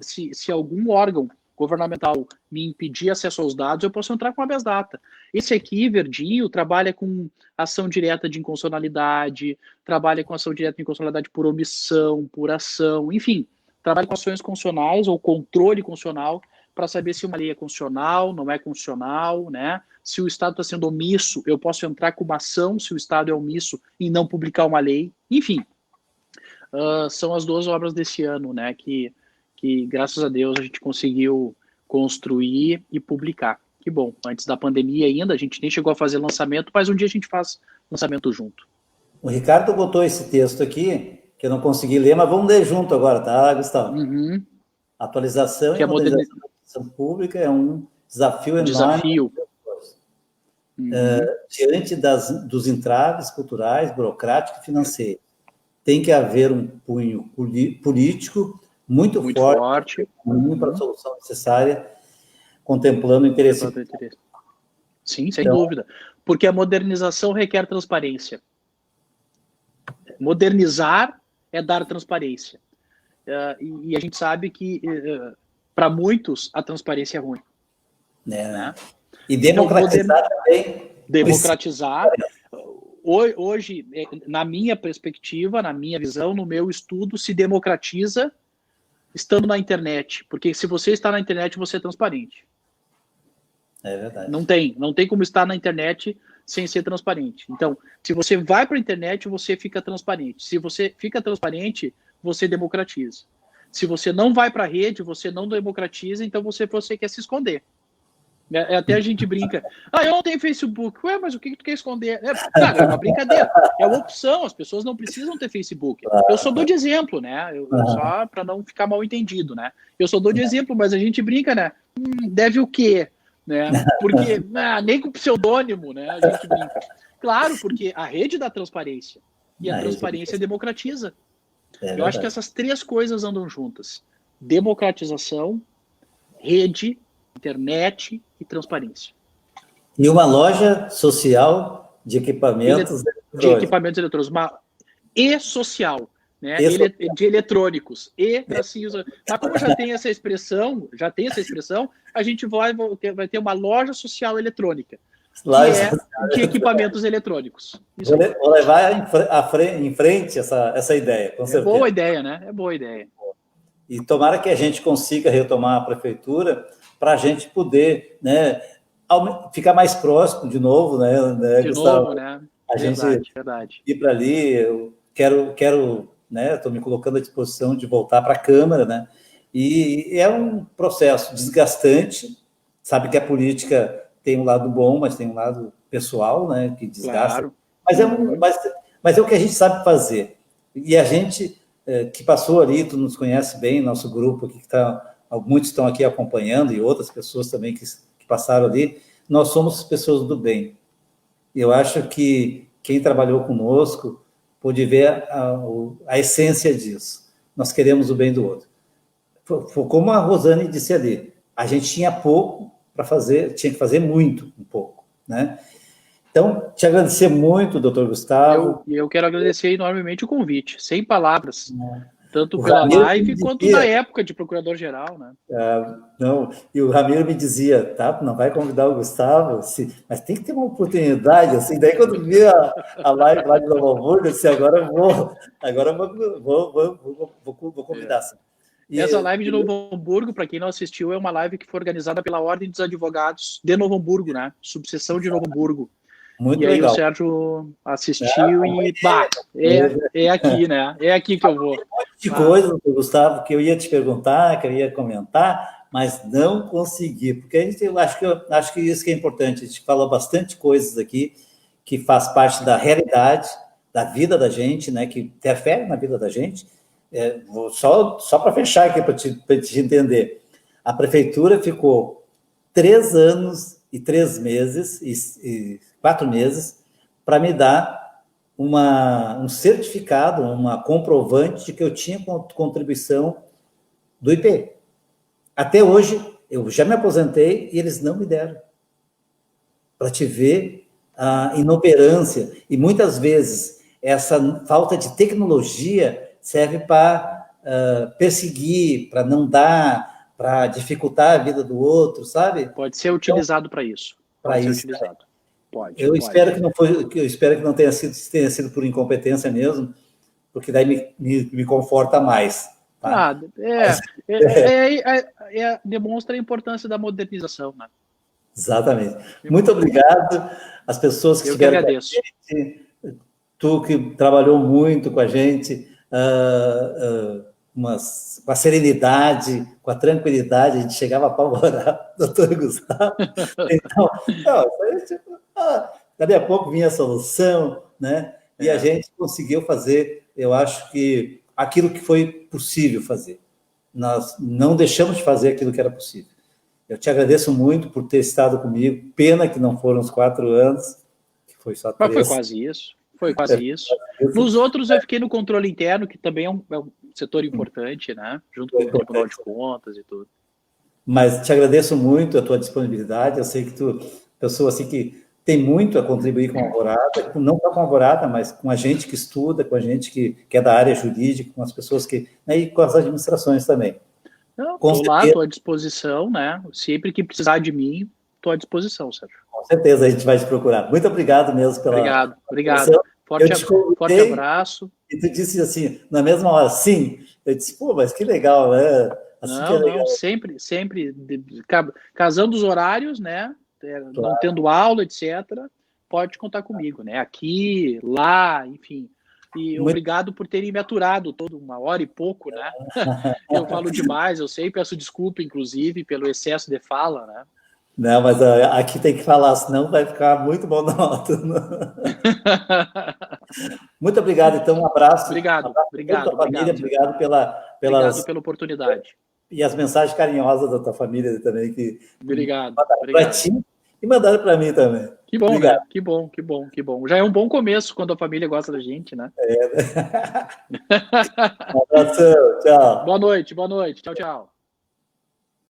se algum órgão governamental me impedir acesso aos dados, eu posso entrar com habeas data. Esse aqui, verdinho, trabalha com ação direta de inconstitucionalidade, trabalha com ação direta de inconstitucionalidade por omissão, por ação, enfim, trabalha com ações constitucionais ou controle constitucional para saber se uma lei é constitucional, não é constitucional, né? Se o Estado está sendo omisso, eu posso entrar com uma ação se o Estado é omisso em não publicar uma lei, enfim. São as 2 obras desse ano, né, que graças a Deus a gente conseguiu construir e publicar. Que bom, antes da pandemia ainda, a gente nem chegou a fazer lançamento, mas um dia a gente faz lançamento junto. O Ricardo botou esse texto aqui, que eu não consegui ler, mas vamos ler junto agora, tá, Gustavo? Atualização e modernização da administração pública é um desafio enorme. Diante dos entraves culturais, burocráticos e financeiros. Tem que haver um punho político muito forte para a solução necessária, contemplando o interesse. Sim, sem dúvida. Porque a modernização requer transparência. Modernizar é dar transparência. E a gente sabe que, para muitos, a transparência é ruim. Né? E democratizar também. Democratizar... Hoje, na minha perspectiva, na minha visão, no meu estudo, se democratiza estando na internet. Porque se você está na internet, você é transparente. É verdade. Não tem como estar na internet sem ser transparente. Então, se você vai para a internet, você fica transparente. Se você fica transparente, você democratiza. Se você não vai para a rede, você não democratiza, então você quer se esconder. Até a gente brinca. Eu não tenho Facebook. Ué, mas o que tu quer esconder? Cara, é uma brincadeira. É uma opção. As pessoas não precisam ter Facebook. Eu só dou de exemplo, né? Só para não ficar mal entendido, né? Eu só dou de exemplo, mas a gente brinca, né? Deve o quê? Né? Porque nem com pseudônimo, né? A gente brinca. Claro, porque a rede dá transparência. E a transparência democratiza. Eu acho que essas 3 coisas andam juntas. Democratização, rede, internet e transparência. E uma loja social de equipamentos eletrônicos. E social, né? De eletrônicos. Mas como já tem essa expressão, a gente vai ter uma loja social eletrônica, de equipamentos eletrônicos. Vou levar em frente essa ideia, com certeza. Boa ideia, né? É boa ideia. E tomara que a gente consiga retomar a prefeitura para a gente poder, né, ficar mais próximo de novo, né, Gustavo? Novo, né? A gente ir para ali, eu quero, né, estou me colocando à disposição de voltar para a Câmara, né, e é um processo desgastante, sabe que a política tem um lado bom, mas tem um lado pessoal, né, que desgasta. Claro. Mas é o que a gente sabe fazer. E a gente que passou ali, tu nos conhece bem, nosso grupo aqui, muitos estão aqui acompanhando, e outras pessoas também que passaram ali, nós somos pessoas do bem. Eu acho que quem trabalhou conosco pôde ver a essência disso. Nós queremos o bem do outro. Como a Rosane disse ali, a gente tinha pouco para fazer, tinha que fazer muito, um pouco, né? Então, te agradecer muito, doutor Gustavo. Eu quero agradecer enormemente o convite, sem palavras, tanto pela live quanto na época de procurador-geral, né? E o Ramiro me dizia, tá, não vai convidar o Gustavo, mas tem que ter uma oportunidade, assim, daí quando vi a live lá de Novo Hamburgo, eu disse, agora vou convidar, assim. Essa live de Novo Hamburgo, para quem não assistiu, é uma live que foi organizada pela Ordem dos Advogados de Novo Hamburgo, né? Subseção de Novo Hamburgo. Muito legal. Aí o Sérgio assistiu é aqui, né? É aqui que eu vou. Um monte de coisa, Gustavo, que eu ia te perguntar, que eu ia comentar, mas não consegui, porque eu acho que isso que é importante. A gente falou bastante coisas aqui que faz parte da realidade, da vida da gente, né? Que interfere na vida da gente. Só para fechar aqui, para te entender. A prefeitura ficou 3 anos e 3 meses, e 4 meses, para me dar um certificado, uma comprovante de que eu tinha contribuição do IP. Até hoje, eu já me aposentei e eles não me deram. Para te ver a inoperância. E muitas vezes essa falta de tecnologia serve para perseguir, para não dar, para dificultar a vida do outro, sabe? Pode ser utilizado para isso. Para isso. Pode. Espero que não tenha sido por incompetência mesmo, porque daí me conforta mais. Tá? Demonstra a importância da modernização, né? Exatamente. Muito obrigado. As pessoas que estiveram com a gente, tu que trabalhou muito com a gente, com a serenidade, com a tranquilidade, a gente chegava a apavorar, doutor Gustavo. Então, daqui a pouco vinha a solução, né? E a gente conseguiu fazer, eu acho que aquilo que foi possível fazer. Nós não deixamos de fazer aquilo que era possível. Eu te agradeço muito por ter estado comigo. Pena que não foram os 4 anos, que foi só 3. Mas foi quase isso. Nos outros eu fiquei no controle interno, que também é um setor importante, né? Junto com o Tribunal de Contas e tudo. Mas te agradeço muito a tua disponibilidade. Eu sei que tu, pessoa assim que tem muito a contribuir com a Alvorada, não só com a Alvorada, mas com a gente que estuda, com a gente que é da área jurídica, com as pessoas que, né, e com as administrações também. Estou lá, estou à disposição, né? Sempre que precisar de mim, estou à disposição, Sérgio. Com certeza, a gente vai te procurar. Muito obrigado mesmo pela... Obrigado. Forte abraço. E tu disse assim, na mesma hora, sim. Eu disse, pô, mas que legal, né? Assim não, sempre, casando os horários, né? Claro. Não tendo aula, etc. pode contar comigo, né? Aqui, lá, enfim. E obrigado por terem me aturado toda 1 hora e pouco, né? Eu falo demais, eu sei, peço desculpa, inclusive, pelo excesso de fala, né? Não, mas aqui tem que falar, senão vai ficar muito monótono. Muito obrigado, então, um abraço. Obrigado, Obrigado a tua família, obrigado obrigado pela oportunidade. E as mensagens carinhosas da tua família também, que obrigado para ti e mandaram para mim também. Que bom, obrigado. Né? Que bom. Já é um bom começo quando a família gosta da gente, né? Um abração, tchau. Boa noite. Tchau, tchau.